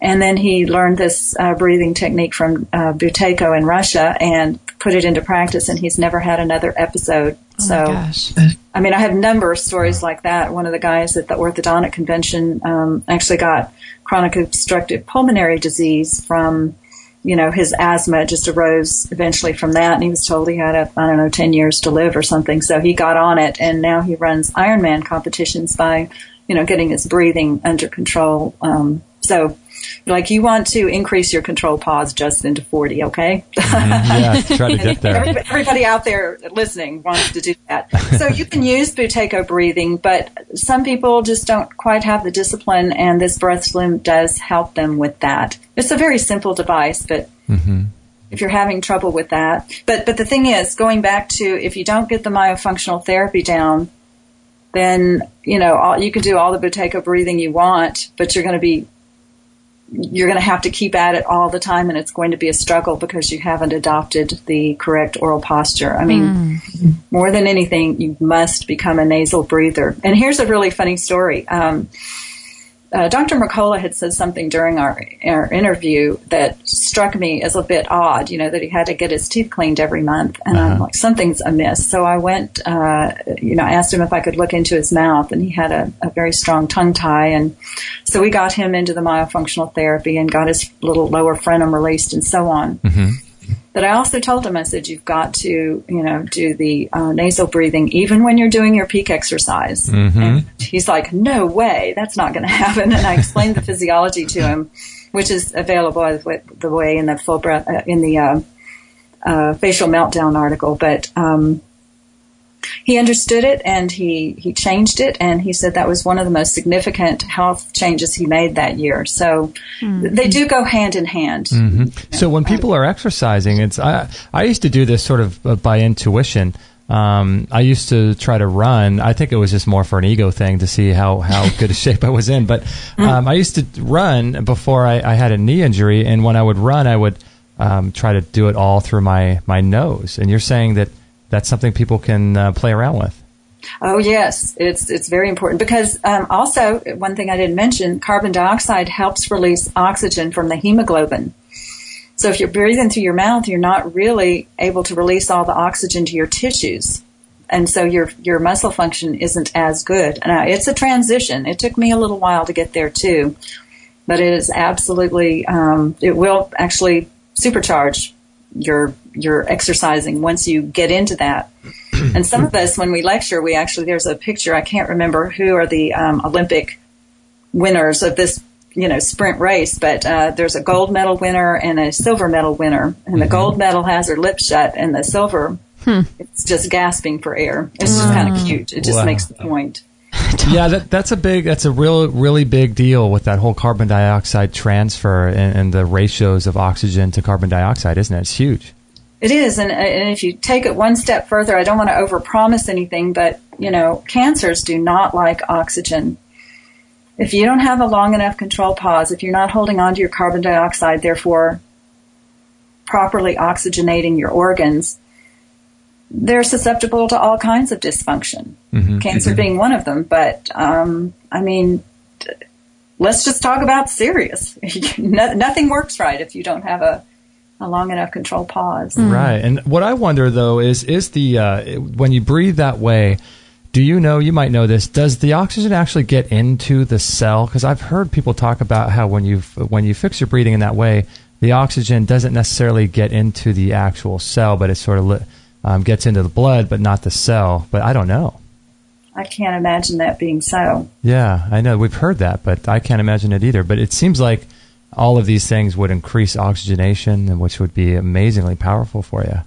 Speaker 3: And then he learned this breathing technique from Buteyko in Russia and put it into practice, and he's never had another episode.
Speaker 2: Oh my gosh.
Speaker 3: I mean, I have a number of stories like that. One of the guys at the orthodontic convention actually got chronic obstructive pulmonary disease from, his asthma just arose eventually from that, and he was told he had 10 years to live or something. So he got on it, and now he runs Ironman competitions by, getting his breathing under control. So you want to increase your control pause just into 40, okay?
Speaker 1: Yeah, try to get there.
Speaker 3: Everybody out there listening wants to do that. So you can use Buteyko breathing, but some people just don't quite have the discipline, and this Breath Slim does help them with that. It's a very simple device, but if you're having trouble with that. But the thing is, going back to if you don't get the myofunctional therapy down, then, you can do all the Buteyko breathing you want, but you're going to have to keep at it all the time, and it's going to be a struggle because you haven't adopted the correct oral posture. I mean, more than anything, you must become a nasal breather. And here's a really funny story. Dr. Mercola had said something during our interview that struck me as a bit odd, that he had to get his teeth cleaned every month. And I'm like, something's amiss. So I went, asked him if I could look into his mouth, and he had a very strong tongue tie. And so we got him into the myofunctional therapy and got his little lower frenum released and so on. But I also told him, I said, you've got to, do the nasal breathing even when you're doing your peak exercise. And he's like, no way, that's not going to happen. And I explained the physiology to him, which is available the way in the full breath, in the facial meltdown article. But he understood it, and he changed it, and he said that was one of the most significant health changes he made that year. So they do go hand in hand.
Speaker 1: So when people are exercising, I used to do this sort of by intuition. I used to try to run. I think it was just more for an ego thing to see how good a shape I was in. But I used to run before I had a knee injury, and when I would run, I would try to do it all through my nose. And you're saying that that's something people can play around with.
Speaker 3: Oh, yes. It's very important because also, one thing I didn't mention, carbon dioxide helps release oxygen from the hemoglobin. So if you're breathing through your mouth, you're not really able to release all the oxygen to your tissues. And so your muscle function isn't as good. Now, it's a transition. It took me a little while to get there, too. But it is absolutely, it will actually supercharge your exercising once you get into that. And some of us, when we lecture, there's a picture, I can't remember who are the Olympic winners of this, sprint race, but there's a gold medal winner and a silver medal winner. And the gold medal has her lips shut, and the silver, it's just gasping for air. It's just kind of cute. It just makes the point.
Speaker 1: Yeah, that's a really big deal with that whole carbon dioxide transfer and the ratios of oxygen to carbon dioxide, isn't it? It's huge.
Speaker 3: It is, and if you take it one step further, I don't want to overpromise anything, but, cancers do not like oxygen. If you don't have a long enough control pause, if you're not holding on to your carbon dioxide, therefore properly oxygenating your organs, they're susceptible to all kinds of dysfunction, cancer being one of them. But, let's just talk about serious. Nothing works right if you don't have a long enough control pause.
Speaker 1: Right. And what I wonder, though, is the when you breathe that way, do you might know this, does the oxygen actually get into the cell? Because I've heard people talk about how when you fix your breathing in that way, the oxygen doesn't necessarily get into the actual cell, but it sort of gets into the blood, but not the cell. But I don't know.
Speaker 3: I can't imagine that being so.
Speaker 1: Yeah, I know. We've heard that, but I can't imagine it either. But it seems like all of these things would increase oxygenation, which would be amazingly powerful for you.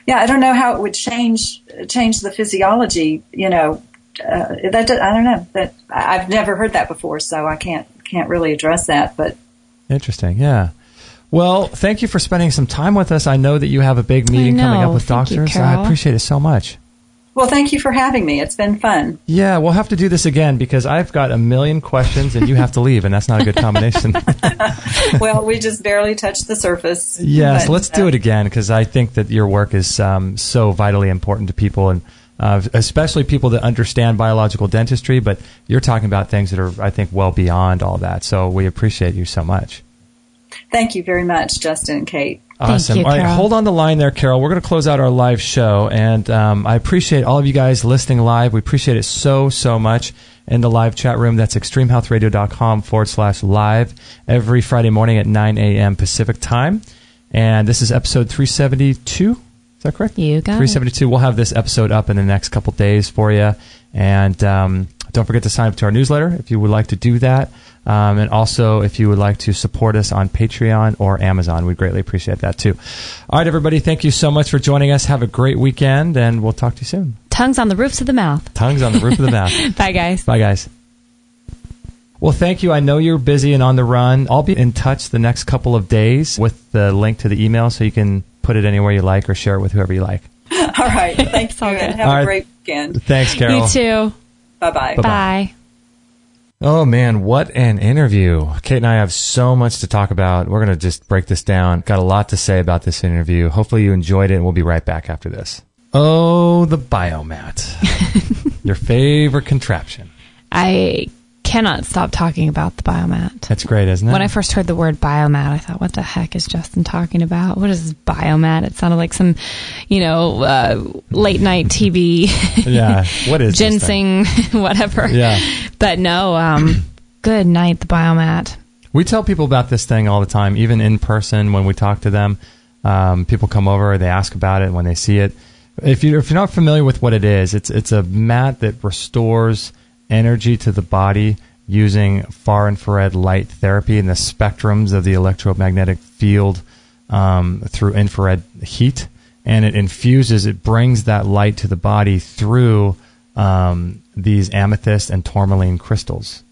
Speaker 3: Yeah, I don't know how it would change the physiology. You know, I don't know. That I've never heard that before, so I can't really address that. But
Speaker 1: interesting, yeah. Well, thank you for spending some time with us. I know that you have a big meeting coming up with doctors. I appreciate it so much.
Speaker 3: Well, thank you for having me. It's been fun.
Speaker 1: Yeah, we'll have to do this again because I've got a million questions and you have to leave, and that's not a good combination.
Speaker 3: Well, we just barely touched the surface.
Speaker 1: Yes, but, let's do it again because I think that your work is so vitally important to people, and especially people that understand biological dentistry, but you're talking about things that are, I think, well beyond all that. So we appreciate you so much.
Speaker 3: Thank you very much, Justin and Kate.
Speaker 1: Awesome.
Speaker 2: Thank you,
Speaker 1: all right, hold on the line there, Carol. We're going to close out our live show, and I appreciate all of you guys listening live. We appreciate it so, so much in the live chat room. That's extremehealthradio.com/live every Friday morning at 9 a.m. Pacific time. And this is episode 372. Is that correct?
Speaker 2: You got
Speaker 1: 372.
Speaker 2: it.
Speaker 1: We'll have this episode up in the next couple days for you. And don't forget to sign up to our newsletter if you would like to do that. And also, if you would like to support us on Patreon or Amazon, we'd greatly appreciate that too. All right, everybody, thank you so much for joining us. Have a great weekend, and we'll talk to you soon.
Speaker 2: Tongues on the roofs of the mouth.
Speaker 1: Tongues on the roof of the mouth.
Speaker 2: Bye, guys.
Speaker 1: Bye, guys. Well, thank you. I know you're busy and on the run. I'll be in touch the next couple of days with the link to the email so you can put it anywhere you like or share it with whoever you like.
Speaker 3: All right. Thank you, and have a great weekend.
Speaker 1: Thanks, Carol.
Speaker 2: You too.
Speaker 3: Bye-bye.
Speaker 2: Bye.
Speaker 1: Oh, man, what an interview. Kate and I have so much to talk about. We're going to just break this down. Got a lot to say about this interview. Hopefully you enjoyed it, and we'll be right back after this. Oh, the biomat. Your favorite contraption.
Speaker 2: I cannot stop talking about the biomat.
Speaker 1: That's great, isn't it?
Speaker 2: When I first heard the word biomat, I thought, what the heck is Justin talking about? What is this biomat? It sounded like some, late night TV.
Speaker 1: Yeah, what is
Speaker 2: ginseng, whatever.
Speaker 1: Yeah.
Speaker 2: But no, good night, the biomat.
Speaker 1: We tell people about this thing all the time, even in person when we talk to them. People come over, they ask about it when they see it. If you're not familiar with what it is, it's a mat that restores energy to the body using far infrared light therapy and the spectrums of the electromagnetic field through infrared heat, and it brings that light to the body through these amethyst and tourmaline crystals.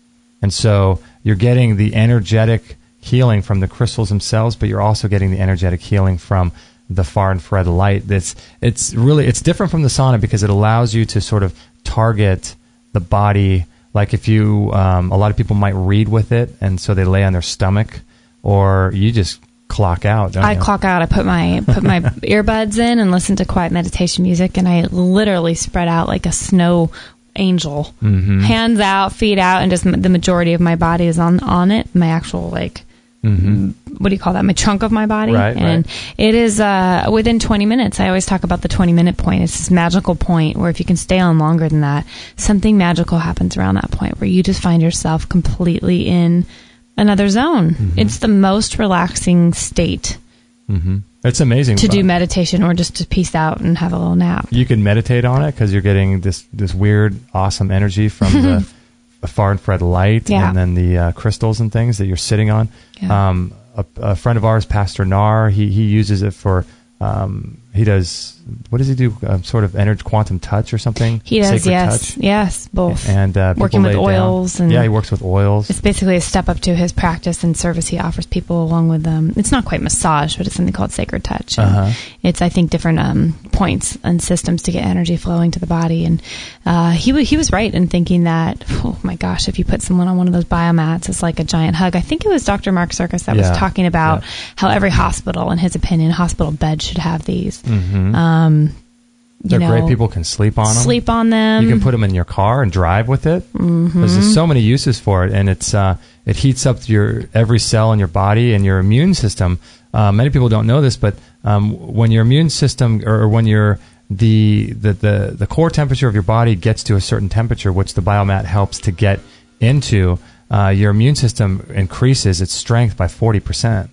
Speaker 1: And so you're getting the energetic healing from the crystals themselves, but you're also getting the energetic healing from the far infrared light. It's different from the sauna because it allows you to sort of target the body. Like if you, a lot of people might read with it, and so they lay on their stomach, or you just clock out. Don't you?
Speaker 2: Clock out. I put my earbuds in and listen to quiet meditation music, and I literally spread out like a snow angel. Mm-hmm. Hands out, feet out, and just the majority of my body is on it. My actual what do you call that? My chunk of my body.
Speaker 1: Right,
Speaker 2: and it is within 20 minutes. I always talk about the 20-minute point. It's this magical point where if you can stay on longer than that, something magical happens around that point where you just find yourself completely in another zone. Mm-hmm. It's the most relaxing state.
Speaker 1: Mm-hmm. It's amazing
Speaker 2: to do meditation or just to peace out and have a little nap.
Speaker 1: You can meditate on it because you're getting this weird, awesome energy from the far infrared light, and then the crystals and things that you're sitting on. Yeah. A friend of ours, Pastor Nar, he uses it for, he does, what does he do? Sort of energy quantum touch or something?
Speaker 2: He does,
Speaker 1: Sacred
Speaker 2: yes.
Speaker 1: touch.
Speaker 2: Yes, both.
Speaker 1: And
Speaker 2: working with oils. And
Speaker 1: he works with oils.
Speaker 2: It's basically a step up to his practice and service he offers people along with it's not quite massage, but it's something called sacred touch. It's, I think, different points and systems to get energy flowing to the body. And he was right in thinking that, oh my gosh, if you put someone on one of those biomats, it's like a giant hug. I think it was Dr. Mark Circus that was talking about how every hospital, in his opinion, hospital bed should have these.
Speaker 1: Mm-hmm. They're great. People can sleep on them.
Speaker 2: Sleep on them.
Speaker 1: You can put them in your car and drive with it. Mm-hmm. There's so many uses for it, and it heats up every cell in your body and your immune system. Many people don't know this, but when your immune system, or when the core temperature of your body gets to a certain temperature, which the biomat helps to get into, your immune system increases its strength by 40%.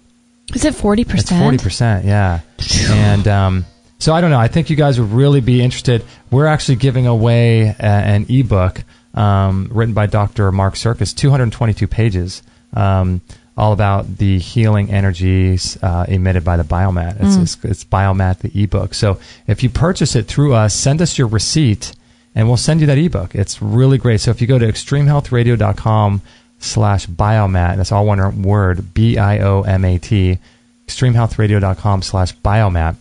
Speaker 2: Is it 40%?
Speaker 1: It's 40%, yeah. And so I don't know. I think you guys would really be interested. We're actually giving away an ebook written by Dr. Mark Serkis, 222 pages, all about the healing energies emitted by the biomat. It's Biomat, the ebook. So if you purchase it through us, send us your receipt, and we'll send you that ebook. It's really great. So if you go to extremehealthradio.com/biomat, that's all one word, BIOMAT, extremehealthradio.com/biomat,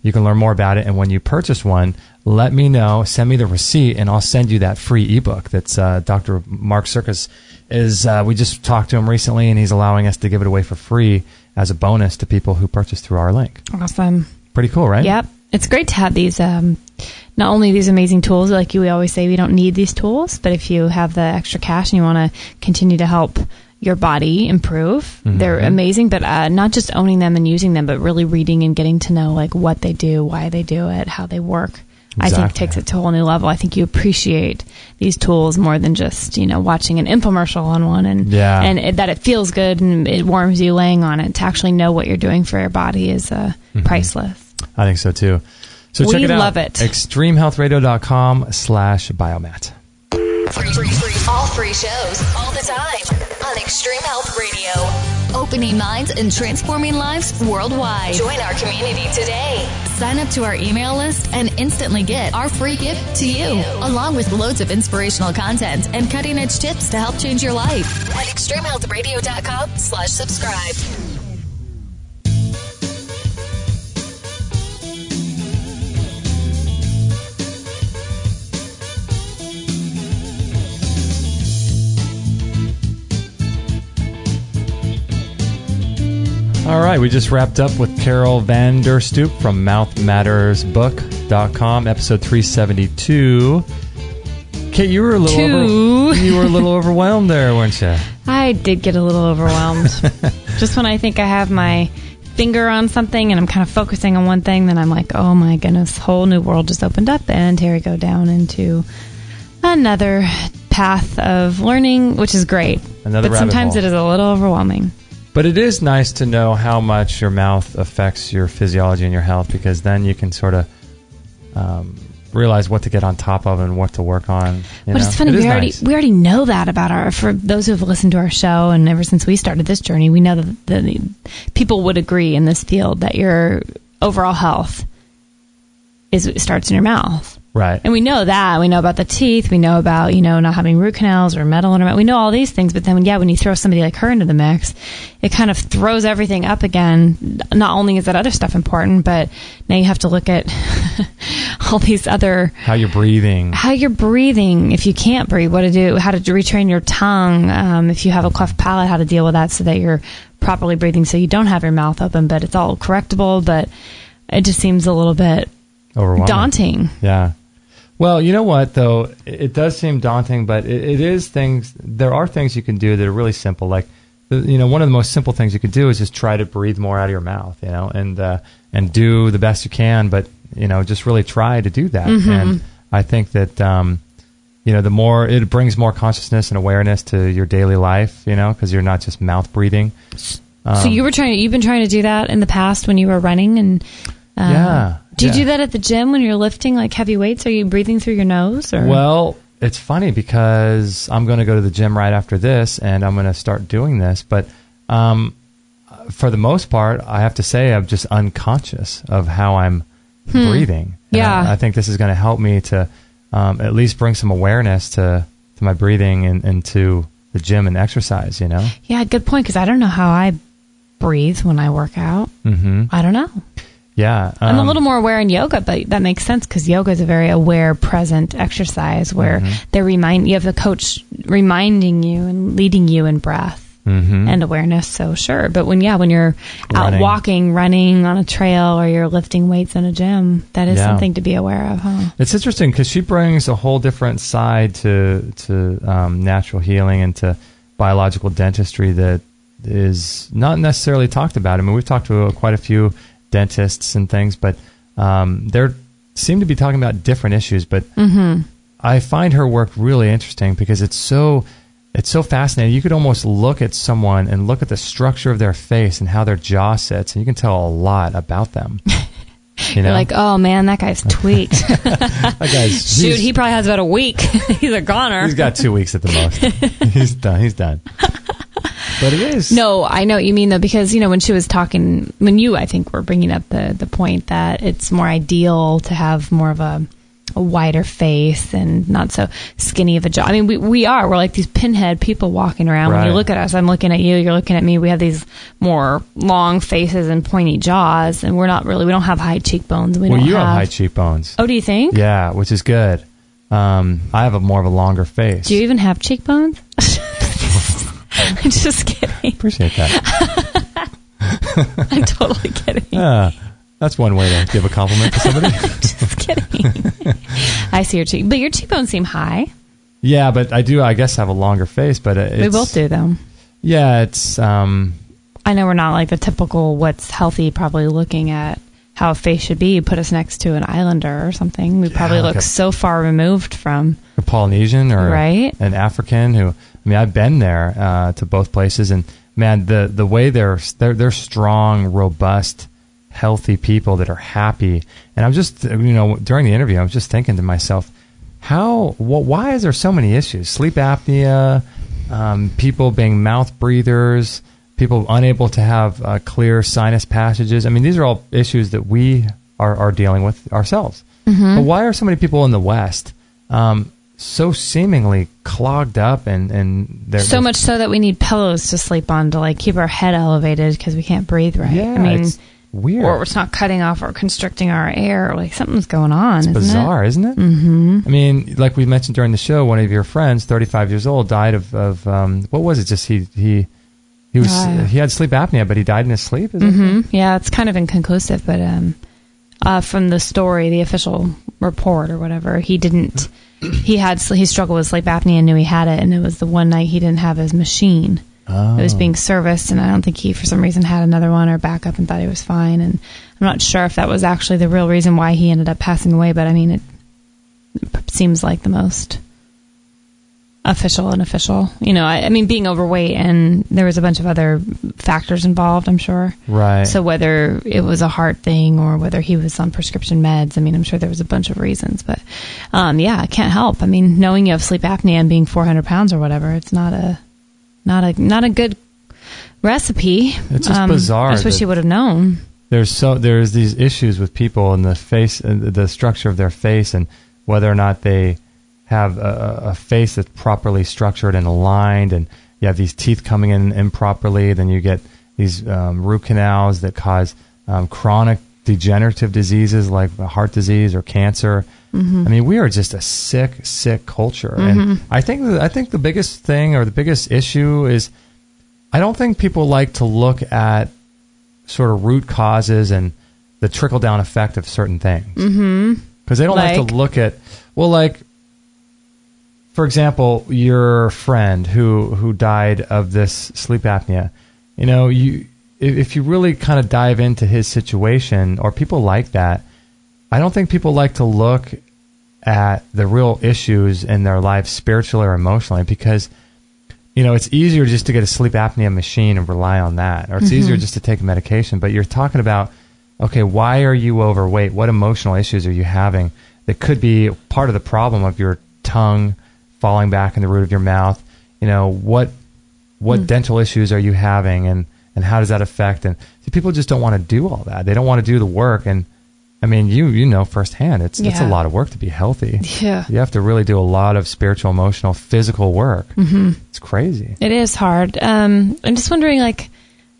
Speaker 1: you can learn more about it. And when you purchase one, let me know, send me the receipt, and I'll send you that free ebook. That's Dr. Mark Serkis is, we just talked to him recently, and he's allowing us to give it away for free as a bonus to people who purchase through our link.
Speaker 2: Awesome.
Speaker 1: Pretty cool, right?
Speaker 2: Yep. It's great to have these, not only these amazing tools, like we always say, we don't need these tools, but if you have the extra cash and you want to continue to help your body improve, they're amazing. But not just owning them and using them, but really reading and getting to know like what they do, why they do it, how they work. Exactly. I think takes it to a whole new level. I think you appreciate these tools more than just, watching an infomercial on one and that it feels good and it warms you laying on it. To actually know what you're doing for your body is priceless.
Speaker 1: I think so too. So check it out.
Speaker 2: We love it.
Speaker 1: extremehealthradio.com/biomat.
Speaker 4: Free. All free shows, all the time on Extreme Health Radio. Opening minds and transforming lives worldwide. Join our community today. Sign up to our email list and instantly get our free gift to you, along with loads of inspirational content and cutting-edge tips to help change your life at extremehealthradio.com/subscribe.
Speaker 1: All right, we just wrapped up with Carol Vander Stoep from mouthmattersbook.com, episode 372. Kate, you were a little overwhelmed there, weren't you?
Speaker 2: I did get a little overwhelmed. Just when I think I have my finger on something and I'm kind of focusing on one thing, then I'm like, oh my goodness, whole new world just opened up, and here we go down into another path of learning, which is great. But sometimes it is a little overwhelming.
Speaker 1: But it is nice to know how much your mouth affects your physiology and your health, because then you can sort of realize what to get on top of and what to work on.
Speaker 2: But it's funny, we already know that about for those who have listened to our show, and ever since we started this journey, we know that the people would agree in this field that your overall health starts in your mouth.
Speaker 1: Right.
Speaker 2: And we know that. We know about the teeth. We know about, not having root canals or metal in our mouth. We know all these things. But then, when you throw somebody like her into the mix, it kind of throws everything up again. Not only is that other stuff important, but now you have to look at all these other...
Speaker 1: How you're breathing.
Speaker 2: If you can't breathe, what to do, how to retrain your tongue. If you have a cleft palate, how to deal with that so that you're properly breathing so you don't have your mouth open. But it's all correctable. But it just seems a little bit... overwhelming. Daunting.
Speaker 1: Yeah. Well, you know what, though? It does seem daunting, but it is things. There are things you can do that are really simple. Like, one of the most simple things you could do is just try to breathe more out of your mouth, and do the best you can. But just really try to do that. Mm-hmm. And I think that the more it brings more consciousness and awareness to your daily life, because you're not just mouth breathing.
Speaker 2: So you've been trying to do that in the past when you were running and. Do you do that at the gym when you're lifting like heavy weights? Are you breathing through your nose? Or?
Speaker 1: Well, it's funny because I'm going to go to the gym right after this, and I'm going to start doing this. But for the most part, I have to say I'm just unconscious of how I'm breathing. And I think this is going to help me to at least bring some awareness to my breathing and to the gym and exercise.
Speaker 2: Yeah, good point. Because I don't know how I breathe when I work out. Mm-hmm. I don't know.
Speaker 1: Yeah.
Speaker 2: I'm a little more aware in yoga, but that makes sense because yoga is a very aware, present exercise where you have a coach reminding you and leading you in breath and awareness. So sure. But when you're out walking, running on a trail, or you're lifting weights in a gym, that is something to be aware of, huh?
Speaker 1: It's interesting because she brings a whole different side to natural healing and to biological dentistry that is not necessarily talked about. I mean, we've talked to quite a few dentists and things, but they seem to be talking about different issues. But I find her work really interesting because it's so it's so fascinating. You could almost look at someone and look at the structure of their face and how their jaw sits, and you can tell a lot about them.
Speaker 2: You're like, oh man, that guy's tweaked.
Speaker 1: That guy's,
Speaker 2: shoot, he probably has about a week. He's a goner.
Speaker 1: He's got 2 weeks at the most. He's done. But it is.
Speaker 2: No, I know what you mean though, because when she was talking, when you, I think, were bringing up the point that it's more ideal to have more of a wider face and not so skinny of a jaw. I mean, we're like these pinhead people walking around.
Speaker 1: Right.
Speaker 2: When you look at us, I'm looking at you, you're looking at me. We have these more long faces and pointy jaws, and we don't have high cheekbones.
Speaker 1: You have high cheekbones.
Speaker 2: Oh, do you think?
Speaker 1: Yeah, which is good. I have more of a longer face.
Speaker 2: Do you even have cheekbones? I'm just kidding.
Speaker 1: Appreciate that.
Speaker 2: I'm totally kidding.
Speaker 1: That's one way to give a compliment to somebody.
Speaker 2: Just kidding. I see your cheek, but your cheekbones seem high.
Speaker 1: Yeah, but I guess, have a longer face. But
Speaker 2: we both do, though.
Speaker 1: Yeah, it's.
Speaker 2: I know we're not like the typical what's healthy. Probably looking at how a face should be. You put us next to an islander or something. We probably look so far removed from
Speaker 1: a Polynesian or
Speaker 2: an
Speaker 1: African who. I mean, I've been there to both places, and man, the way they're strong, robust, healthy people that are happy. And I'm just, during the interview, I was just thinking to myself, why is there so many issues? Sleep apnea, people being mouth breathers, people unable to have clear sinus passages. I mean, these are all issues that we are dealing with ourselves. Mm-hmm. But why are so many people in the West so seemingly clogged up and they're
Speaker 2: so much so that we need pillows to sleep on to like keep our head elevated because we can't breathe right?
Speaker 1: Yeah,
Speaker 2: I mean,
Speaker 1: it's weird.
Speaker 2: Or it's not cutting off or constricting our air. Like something's going on.
Speaker 1: It's bizarre, isn't it?
Speaker 2: Mm-hmm.
Speaker 1: I mean, like we mentioned during the show, one of your friends, 35 years old, died of what was it? Just he had sleep apnea, but he died in his sleep.
Speaker 2: Mm-hmm. Yeah, it's kind of inconclusive, but from the story, the official report or whatever, he didn't. He struggled with sleep apnea and knew he had it, and it was the one night he didn't have his machine.
Speaker 1: Oh.
Speaker 2: It was being serviced, and I don't think he, for some reason, had another one or backup and thought he was fine. And I'm not sure if that was actually the real reason why he ended up passing away, but I mean, it seems like the most unofficial. I mean, being overweight, and there was a bunch of other factors involved, I'm sure.
Speaker 1: Right.
Speaker 2: So whether it was a heart thing or whether he was on prescription meds, I mean, I'm sure there was a bunch of reasons. But, I can't help. I mean, knowing you have sleep apnea and being 400 pounds or whatever, it's not a good recipe.
Speaker 1: It's just bizarre.
Speaker 2: I just wish you would have known.
Speaker 1: There's these issues with people in the face, the structure of their face, and whether or not they have a face that's properly structured and aligned, and you have these teeth coming in improperly, then you get these root canals that cause chronic degenerative diseases like heart disease or cancer. Mm-hmm. I mean, we are just a sick culture. Mm-hmm. And I think the biggest thing or the biggest issue is I don't think people like to look at sort of root causes and the trickle-down effect of certain things. Mm-hmm. Because they don't like to look at, for example, your friend who died of this sleep apnea, if you really kind of dive into his situation or people like that, I don't think people like to look at the real issues in their life spiritually or emotionally because, it's easier just to get a sleep apnea machine and rely on that. Or it's easier just to take a medication. But you're talking about, okay, why are you overweight? What emotional issues are you having that could be part of the problem of your tongue falling back in the root of your mouth? What dental issues are you having and how does that affect? And people just don't want to do all that. They don't want to do the work. And I mean, you know firsthand, it's a lot of work to be healthy.
Speaker 2: Yeah.
Speaker 1: You have to really do a lot of spiritual, emotional, physical work. Mm-hmm. It's crazy.
Speaker 2: It is hard. I'm just wondering,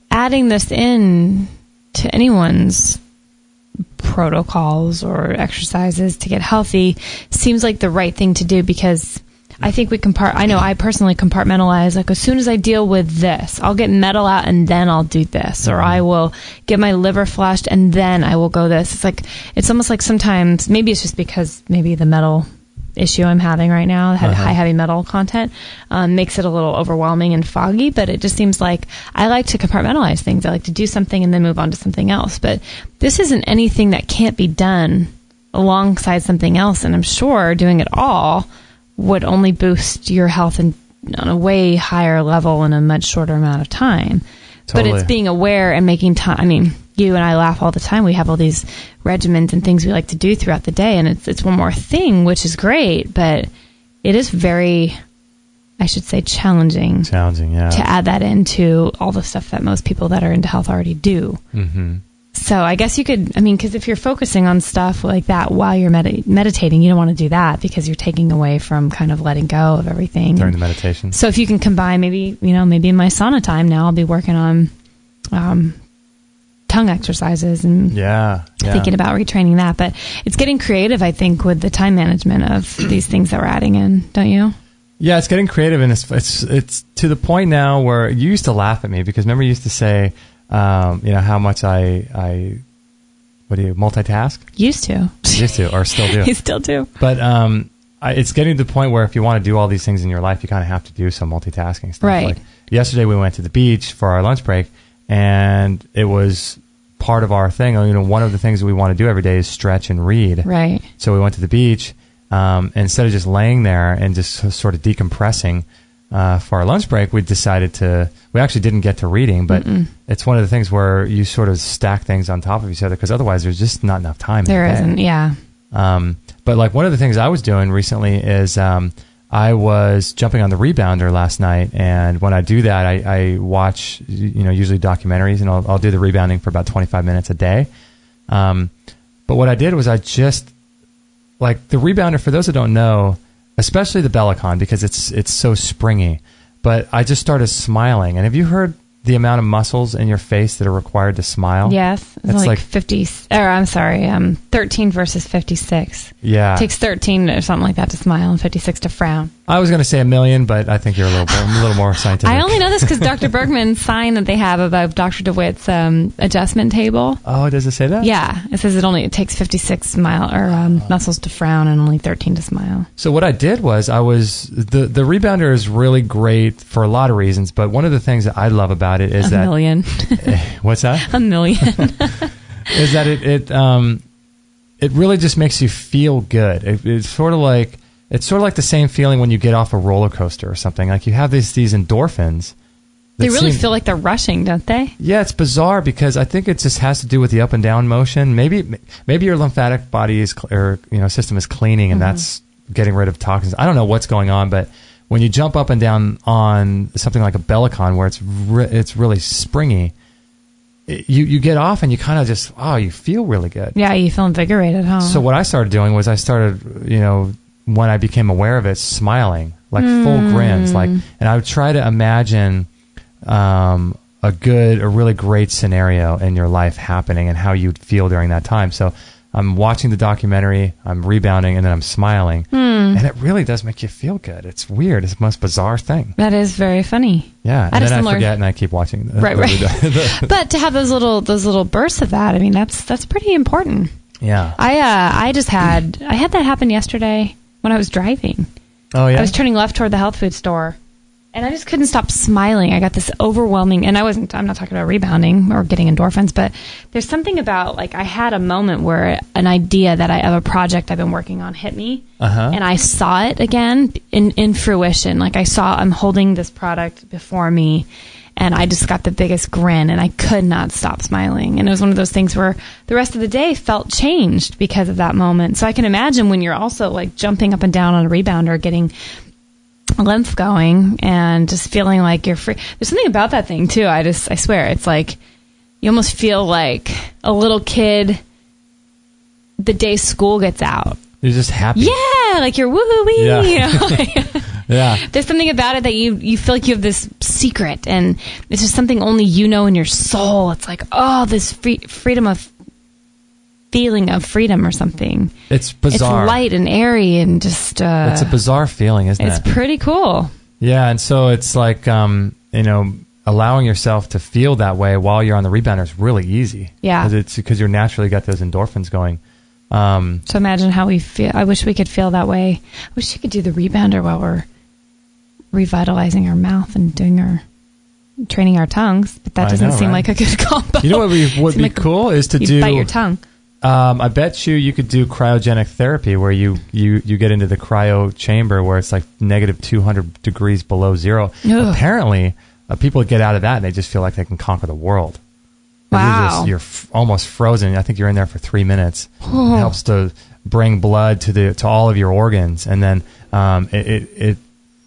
Speaker 2: adding this in to anyone's protocols or exercises to get healthy seems like the right thing to do because I think I personally compartmentalize, as soon as I deal with this, I'll get metal out and then I'll do this, or I will get my liver flushed and then I will go this. It's almost like sometimes, maybe it's just because maybe the metal issue I'm having right now, high heavy metal content, makes it a little overwhelming and foggy, but it just seems like I like to compartmentalize things. I like to do something and then move on to something else. But this isn't anything that can't be done alongside something else, and I'm sure doing it all would only boost your health and on a way higher level in a much shorter amount of time.
Speaker 1: Totally.
Speaker 2: But it's being aware and making time. I mean, you and I laugh all the time. We have all these regimens and things we like to do throughout the day, and it's one more thing, which is great, but it is very, I should say, challenging.
Speaker 1: Yeah.
Speaker 2: To add that into all the stuff that most people that are into health already do.
Speaker 1: Mm-hmm.
Speaker 2: So I guess you could, I mean, because if you're focusing on stuff like that while you're meditating, you don't want to do that because you're taking away from kind of letting go of everything.
Speaker 1: During the meditation.
Speaker 2: So if you can combine maybe in my sauna time now, I'll be working on tongue exercises and thinking about retraining that. But it's getting creative, I think, with the time management of these things that we're adding in, don't you?
Speaker 1: Yeah, it's getting creative, and it's to the point now where you used to laugh at me because remember you used to say, how much I multitask?
Speaker 2: Used to,
Speaker 1: or still do.
Speaker 2: You still do.
Speaker 1: But it's getting to the point where if you want to do all these things in your life, you kind of have to do some multitasking stuff.
Speaker 2: Right.
Speaker 1: Like yesterday we went to the beach for our lunch break, and it was part of our thing. One of the things that we want to do every day is stretch and read.
Speaker 2: Right.
Speaker 1: So we went to the beach. Instead of just laying there and just sort of decompressing for our lunch break, we actually didn't get to reading, but it's one of the things where you sort of stack things on top of each other because otherwise there's just not enough time.
Speaker 2: There isn't, yeah.
Speaker 1: But like one of the things I was doing recently is I was jumping on the rebounder last night, and when I do that, I watch, usually documentaries, and I'll do the rebounding for about 25 minutes a day. But what I did was I just, like the rebounder, for those that don't know, especially the Bellicon, because it's so springy, but I just started smiling. And have you heard the amount of muscles in your face that are required to smile?
Speaker 2: Yes. It's like 13 versus 56.
Speaker 1: Yeah.
Speaker 2: It takes 13 or something like that to smile and 56 to frown.
Speaker 1: I was going to say 1 million, but I think you're a little more scientific.
Speaker 2: I only know this because Dr. Bergman's sign that they have above Dr. DeWitt's adjustment table.
Speaker 1: Oh, does it say that?
Speaker 2: Yeah. It says it takes 56 muscles to frown and only 13 to smile.
Speaker 1: So what I did was the rebounder is really great for a lot of reasons, but one of the things that I love about it is
Speaker 2: that... 1 million.
Speaker 1: What's that?
Speaker 2: 1 million.
Speaker 1: Is that it really just makes you feel good. It's sort of like the same feeling when you get off a roller coaster or something. Like you have these endorphins.
Speaker 2: They really feel like they're rushing, don't they?
Speaker 1: Yeah, it's bizarre because I think it just has to do with the up and down motion. Maybe your lymphatic body system is cleaning, and that's getting rid of toxins. I don't know what's going on, but when you jump up and down on something like a Bellicon where it's really springy, you get off and you kind of just, you feel really good.
Speaker 2: Yeah, you feel invigorated, huh?
Speaker 1: So what I started doing was when I became aware of it, smiling, like full grins, and I would try to imagine a really great scenario in your life happening and how you'd feel during that time. So I'm watching the documentary, I'm rebounding, and then I'm smiling. And it really does make you feel good. It's weird. It's the most bizarre thing.
Speaker 2: That is very funny.
Speaker 1: Yeah, and then I forget and I keep watching.
Speaker 2: Right. But to have those little bursts of that, I mean, that's pretty important.
Speaker 1: Yeah.
Speaker 2: I had that happen yesterday when I was driving.
Speaker 1: Oh, yeah?
Speaker 2: I was turning left toward the health food store, and I just couldn't stop smiling. I got this overwhelming, and I'm not talking about rebounding or getting endorphins, but there's something about, like, I had a moment where an idea of a project I've been working on hit me, and I saw it again in fruition. Like, I'm holding this product before me, and I just got the biggest grin, and I could not stop smiling. And it was one of those things where the rest of the day felt changed because of that moment. So I can imagine when you're also, like, jumping up and down on a rebounder, getting lymph going and just feeling like you're free. There's something about that thing too. I swear, it's like you almost feel like a little kid the day school gets out.
Speaker 1: You're just happy.
Speaker 2: Yeah, like you're woo-hoo-wee.
Speaker 1: Yeah. Yeah.
Speaker 2: There's something about it that you feel like you have this secret, and it's just something only you know in your soul. It's like, this freedom of feeling of freedom or something.
Speaker 1: It's bizarre.
Speaker 2: It's light and airy and just...
Speaker 1: it's a bizarre feeling, isn't it?
Speaker 2: It's pretty cool.
Speaker 1: Yeah, and so it's like, allowing yourself to feel that way while you're on the rebounder is really easy.
Speaker 2: Yeah.
Speaker 1: Because you're naturally got those endorphins going.
Speaker 2: So imagine how we feel. I wish we could feel that way. I wish you could do the rebounder while we're revitalizing our mouth and training our tongues, but that doesn't seem like a good combo.
Speaker 1: You know what would be cool is to do...
Speaker 2: bite your tongue.
Speaker 1: I bet you could do cryogenic therapy where you get into the cryo chamber where it's like negative 200 degrees below zero. Ugh. Apparently, people get out of that and they just feel like they can conquer the world.
Speaker 2: Wow.
Speaker 1: You're almost frozen. I think you're in there for 3 minutes. It helps to bring blood to all of your organs, and then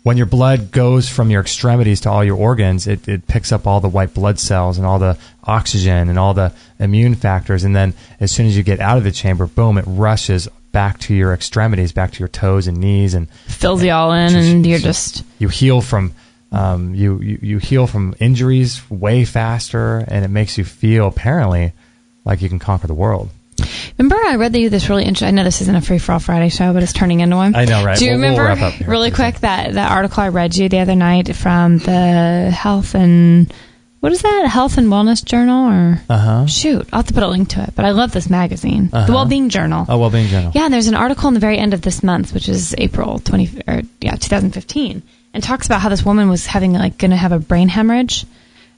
Speaker 1: when your blood goes from your extremities to all your organs, it picks up all the white blood cells and all the oxygen and all the immune factors, and then as soon as you get out of the chamber, boom, it rushes back to your extremities, back to your toes and knees, and
Speaker 2: fills you all in, and you're just
Speaker 1: you heal from you heal from injuries way faster, and it makes you feel apparently like you can conquer the world.
Speaker 2: Remember, I read this really interesting. I know this isn't a Free for All Friday show, but it's turning into one.
Speaker 1: I know, right?
Speaker 2: Do you remember
Speaker 1: we'll wrap up here
Speaker 2: really quick that article I read you the other night from the Health and Wellness Journal? Or shoot, I'll have to put a link to it. but I love this magazine, the Wellbeing Journal.
Speaker 1: Oh, Wellbeing Journal.
Speaker 2: Yeah, there's an article in the very end of this month, which is April 2015, and talks about how this woman was going to have a brain hemorrhage.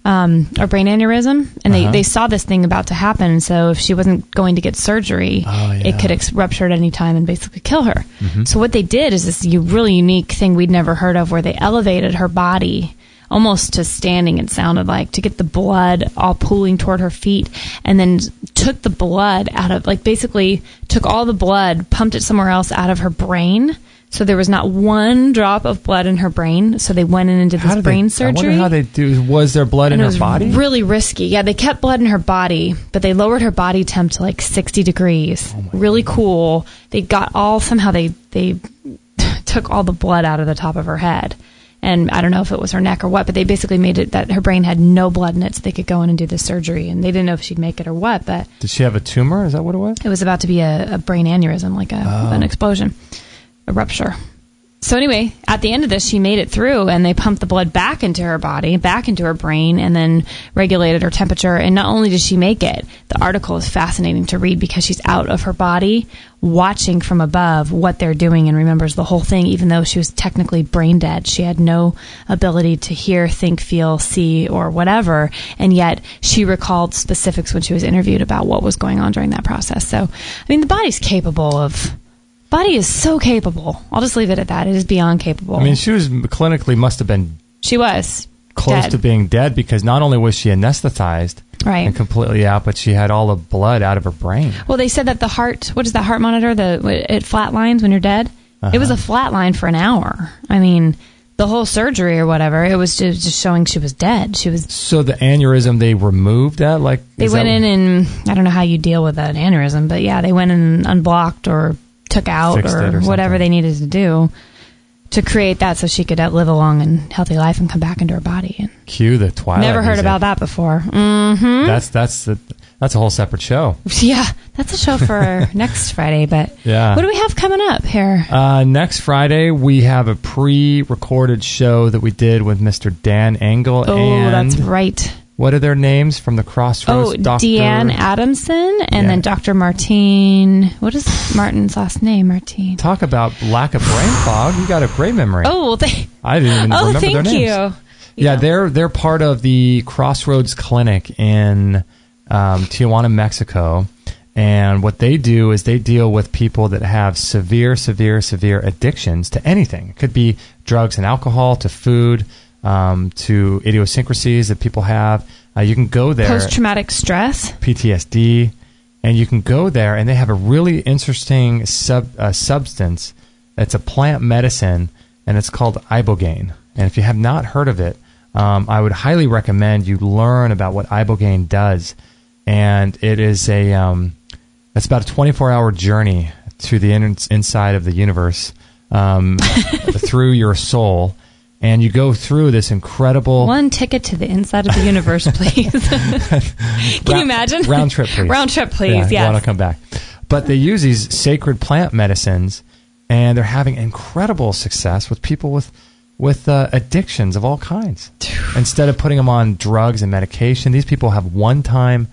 Speaker 2: Or brain aneurysm, and they saw this thing about to happen, so if she wasn't going to get surgery, it could rupture at any time and basically kill her. Mm-hmm. So what they did is this really unique thing we'd never heard of, where they elevated her body almost to standing, it sounded like, to get the blood all pooling toward her feet, and then took the blood out of, basically took all the blood, pumped it somewhere else out of her brain. So there was not one drop of blood in her brain. So they went in and did this brain surgery.
Speaker 1: I wonder how they do. Was there blood in her body?
Speaker 2: Really risky. Yeah, they kept blood in her body, but they lowered her body temp to 60 degrees. Really cool. They got somehow they took all the blood out of the top of her head. And I don't know if it was her neck or what, but they basically made it that her brain had no blood in it, so they could go in and do the surgery. And they didn't know if she'd make it or what. But
Speaker 1: did she have a tumor? Is that what it was?
Speaker 2: It was about to be a brain aneurysm, an explosion. A rupture. So anyway, at the end of this, she made it through, and they pumped the blood back into her body, back into her brain, and then regulated her temperature. And not only did she make it, the article is fascinating to read because she's out of her body, watching from above what they're doing, and remembers the whole thing, even though she was technically brain dead. She had no ability to hear, think, feel, see, or whatever, and yet she recalled specifics when she was interviewed about what was going on during that process. So, the body's capable of... Body is so capable. I'll just leave it at that. It is beyond capable.
Speaker 1: She was clinically must have been...
Speaker 2: She was
Speaker 1: close
Speaker 2: dead.
Speaker 1: To being dead, because not only was she anesthetized and completely out, but she had all the blood out of her brain.
Speaker 2: Well, they said that the heart... What is that heart monitor? It flatlines when you're dead? It was a flatline for an hour. The whole surgery or whatever, it was just showing she was dead. She was. So
Speaker 1: the aneurysm, they removed that?
Speaker 2: They went in and... I don't know how you deal with an aneurysm, but yeah, they went in and unblocked or... took out or whatever they needed to do to create that so she could live a long and healthy life and come back into her body. And
Speaker 1: cue the Twilight
Speaker 2: never heard
Speaker 1: music.
Speaker 2: about that before. Mm-hmm.
Speaker 1: That's a whole separate show.
Speaker 2: Yeah, that's a show for next Friday. But what do we have coming up here?
Speaker 1: Next Friday, we have a pre-recorded show that we did with Mr. Dan Engel.
Speaker 2: Oh, that's right.
Speaker 1: What are their names from the Crossroads?
Speaker 2: Deanne Adamson and then Dr. Martine. What is Martin's last name? Martine.
Speaker 1: Talk about lack of brain fog. You got a great memory.
Speaker 2: Oh, well,
Speaker 1: I didn't even remember their names.
Speaker 2: Thank you.
Speaker 1: Yeah, they're part of the Crossroads Clinic in Tijuana, Mexico. And what they do is they deal with people that have severe addictions to anything. It could be drugs and alcohol, to food, to idiosyncrasies that people have. You can go there.
Speaker 2: Post-traumatic stress.
Speaker 1: PTSD. And you can go there, and they have a really interesting substance. It's a plant medicine, and it's called ibogaine. And if you have not heard of it, I would highly recommend you learn about what ibogaine does. And it is it's about a 24-hour journey to the inside of the universe through your soul. And you go through this incredible...
Speaker 2: One ticket to the inside of the universe, please. Can you imagine?
Speaker 1: Round trip, please.
Speaker 2: Round trip, please,
Speaker 1: yeah. I want to come back. But they use these sacred plant medicines, and they're having incredible success with people with addictions of all kinds. Instead of putting them on drugs and medication, these people have one-time...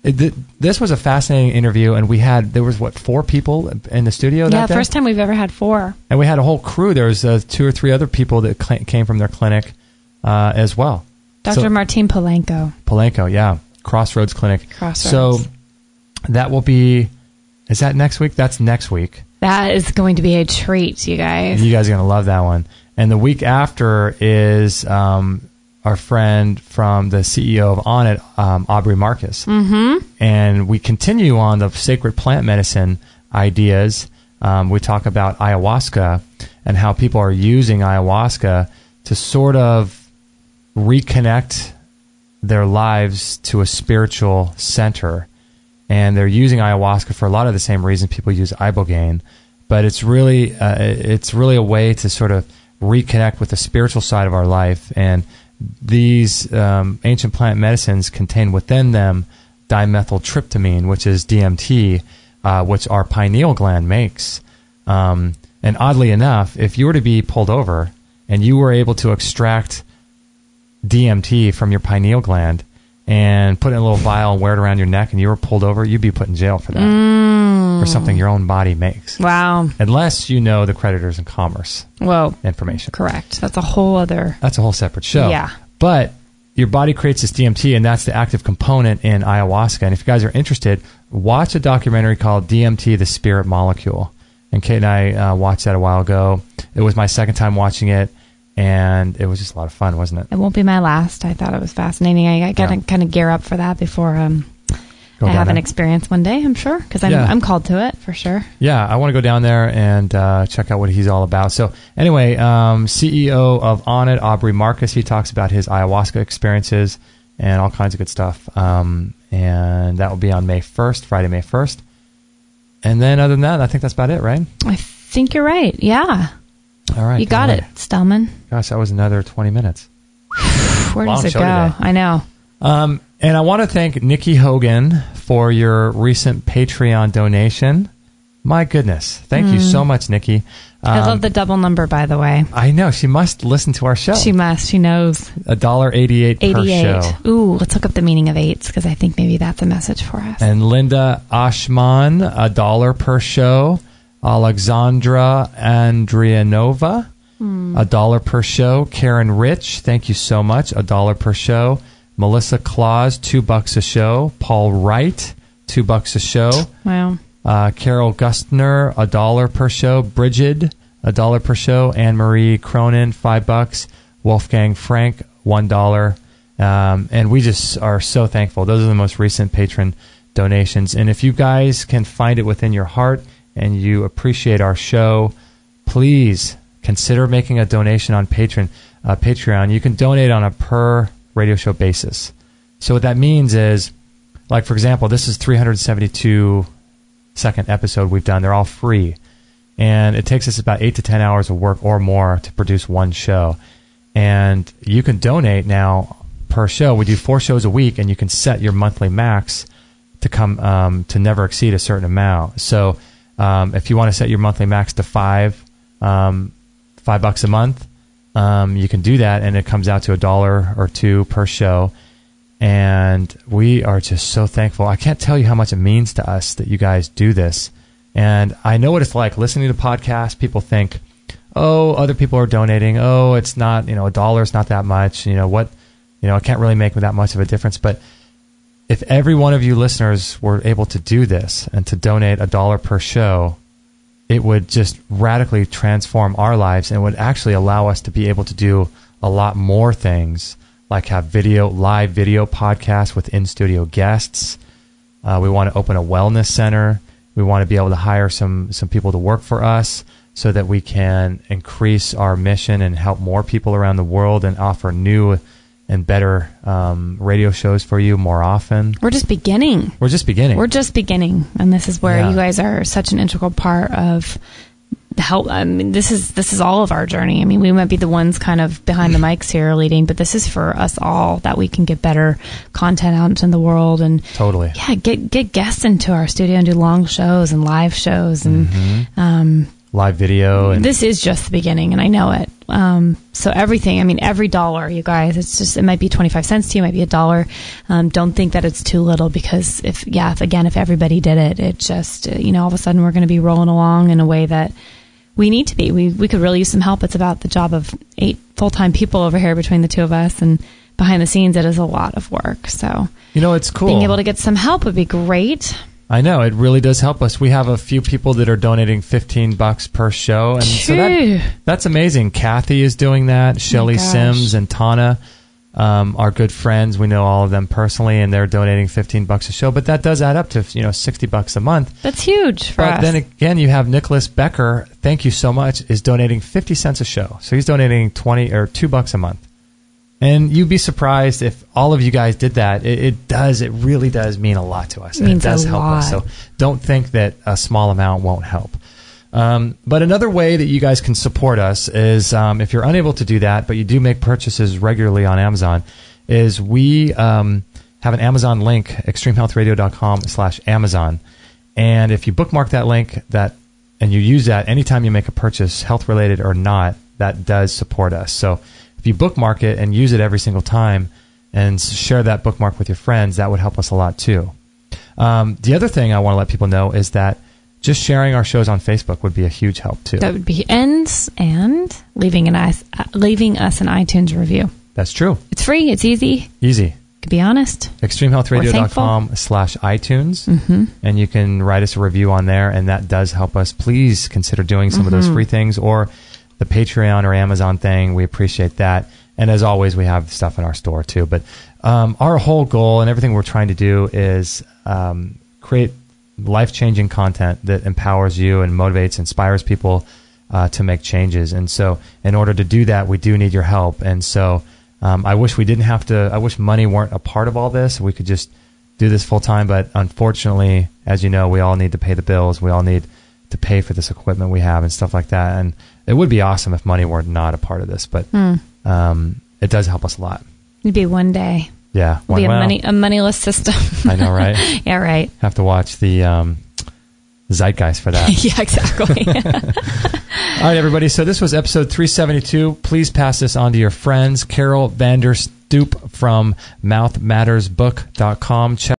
Speaker 1: This was a fascinating interview, and there was 4 people in the studio that day?
Speaker 2: Yeah, first time we've ever had 4.
Speaker 1: And we had a whole crew. There was 2 or 3 other people that came from their clinic as well.
Speaker 2: Dr. Martine Polanco.
Speaker 1: Polanco, yeah. Crossroads Clinic.
Speaker 2: Crossroads.
Speaker 1: So that will be Is that next week? That's next week.
Speaker 2: That is going to be a treat, you guys.
Speaker 1: You guys are going to love that one. And the week after is our friend from the CEO of On It, Aubrey Marcus.
Speaker 2: Mm-hmm.
Speaker 1: And we continue on the sacred plant medicine ideas. We talk about ayahuasca and how people are using ayahuasca to sort of reconnect their lives to a spiritual center. And they're using ayahuasca for a lot of the same reasons people use ibogaine. But it's really a way to sort of reconnect with the spiritual side of our life. And these ancient plant medicines contain within them dimethyltryptamine, which is DMT, which our pineal gland makes. And oddly enough, if you were to be pulled over and you were able to extract DMT from your pineal gland and put it in a little vial and wear it around your neck and you were pulled over, you'd be put in jail for that. For something your own body makes.
Speaker 2: Wow.
Speaker 1: Unless you know the creditors in commerce information.
Speaker 2: Correct. That's a whole
Speaker 1: separate show.
Speaker 2: Yeah.
Speaker 1: But your body creates this DMT, and that's the active component in ayahuasca. And if you guys are interested, watch a documentary called DMT, the Spirit Molecule. And Kate and I watched that a while ago. It was my second time watching it, and it was just a lot of fun, wasn't it?
Speaker 2: It won't be my last. I thought it was fascinating. I got to kind of gear up for that before I have an experience one day, I'm sure, because I'm called to it for sure. Yeah,
Speaker 1: I want to go down there and check out what he's all about. So anyway, CEO of On It, Aubrey Marcus, he talks about his ayahuasca experiences and all kinds of good stuff. And that will be on May 1st, Friday, May 1st. And then other than that, I think that's about it, right?
Speaker 2: I think you're right. Yeah.
Speaker 1: All right.
Speaker 2: You got it, Stellman.
Speaker 1: Gosh, that was another 20 minutes.
Speaker 2: Where does it go?
Speaker 1: Today.
Speaker 2: I know.
Speaker 1: And I want to thank Nikki Hogan for your recent Patreon donation. My goodness. Thank you so much, Nikki.
Speaker 2: I love the double number, by the way.
Speaker 1: I know. She must listen to our show.
Speaker 2: She must. She knows.
Speaker 1: $1.88 per show.
Speaker 2: Ooh, let's look up the meaning of eights, because I think maybe that's a message for us.
Speaker 1: And Linda Ashman, $1 per show. Alexandra Andrianova, $1 per show. Karen Rich, thank you so much, $1 per show. Melissa Claus, $2 a show. Paul Wright, $2 a show.
Speaker 2: Wow.
Speaker 1: Carol Gustner, $1 per show. Bridget, $1 per show. Anne Marie Cronin, $5. Wolfgang Frank, $1. And we just are so thankful. Those are the most recent patron donations. And if you guys can find it within your heart and you appreciate our show, please consider making a donation on Patreon. You can donate on a per radio show basis. So what that means is, like, for example, this is 372 second episode we've done. They're all free. And it takes us about 8 to 10 hours of work or more to produce one show. And you can donate now per show. We do 4 shows a week, and you can set your monthly max to come to never exceed a certain amount. So if you want to set your monthly max to $5 a month, you can do that, and it comes out to $1 or $2 per show. And we are just so thankful. I can't tell you how much it means to us that you guys do this. And I know what it's like listening to podcasts. People think, oh, other people are donating. Oh, it's not, $1 is not that much. It can't really make that much of a difference. But if every one of you listeners were able to do this and to donate $1 per show, it would just radically transform our lives and would actually allow us to be able to do a lot more things, like have live video podcasts with in-studio guests. We want to open a wellness center. We want to be able to hire some people to work for us so that we can increase our mission and help more people around the world and offer new and better radio shows for you more often. We're just beginning. And this is where you guys are such an integral part of the help. I mean, this is all of our journey. I mean, we might be the ones kind of behind the mics here leading, but this is for us all, that we can get better content out in the world and totally get guests into our studio and do long shows and live shows and live video. And this is just the beginning, and I know it. So everything, I mean, every dollar, you guys, it might be 25 cents to you, it might be $1. Don't think that it's too little, because if everybody did it just, all of a sudden we're going to be rolling along in a way that we need to be. We could really use some help. It's about the job of 8 full-time people over here between the two of us, and behind the scenes, it is a lot of work. So, it's cool. Being able to get some help would be great. I know. It really does help us. We have a few people that are donating $15 per show. And so that's amazing. Kathy is doing that. Shelly Sims and Tana are good friends. We know all of them personally, and they're donating $15 a show. But that does add up to, $60 a month.
Speaker 2: That's huge for us.
Speaker 1: But then again, you have Nicholas Becker, thank you so much, is donating 50 cents a show. So he's donating $2 a month. And you'd be surprised if all of you guys did that. It really does mean a lot to us.
Speaker 2: It means
Speaker 1: it does
Speaker 2: a
Speaker 1: help
Speaker 2: lot.
Speaker 1: us. So don't think that a small amount won't help. But another way that you guys can support us is if you're unable to do that, but you do make purchases regularly on Amazon, is we have an Amazon link, extremehealthradio.com/Amazon. And if you bookmark that link and you use that anytime you make a purchase, health-related or not, that does support us. So if you bookmark it and use it every single time and share that bookmark with your friends, that would help us a lot too. The other thing I want to let people know is that just sharing our shows on Facebook would be a huge help too.
Speaker 2: That would be and leaving us an iTunes review.
Speaker 1: That's true.
Speaker 2: It's free. It's easy.
Speaker 1: Easy.
Speaker 2: To be honest.
Speaker 1: extremehealthradio.com/iTunes. And you can write us a review on there, and that does help us. Please consider doing some of those free things or the Patreon or Amazon thing. We appreciate that. And as always, we have stuff in our store too. But our whole goal and everything we're trying to do is create life-changing content that empowers you and motivates, inspires people to make changes. And so in order to do that, we do need your help. And so I wish we didn't have to, I wish money weren't a part of all this. We could just do this full-time. But unfortunately, as you know, we all need to pay the bills. We all need to pay for this equipment we have and stuff like that. And it would be awesome if money were not a part of this. But it does help us a lot.
Speaker 2: It'd be one day.
Speaker 1: Yeah.
Speaker 2: It'd be a moneyless system.
Speaker 1: I know, right?
Speaker 2: Yeah, right.
Speaker 1: Have to watch the Zeitgeist for that.
Speaker 2: Yeah, exactly.
Speaker 1: All right, everybody. So this was episode 372. Please pass this on to your friends. Carol Vander Stoep from mouthmattersbook.com. Check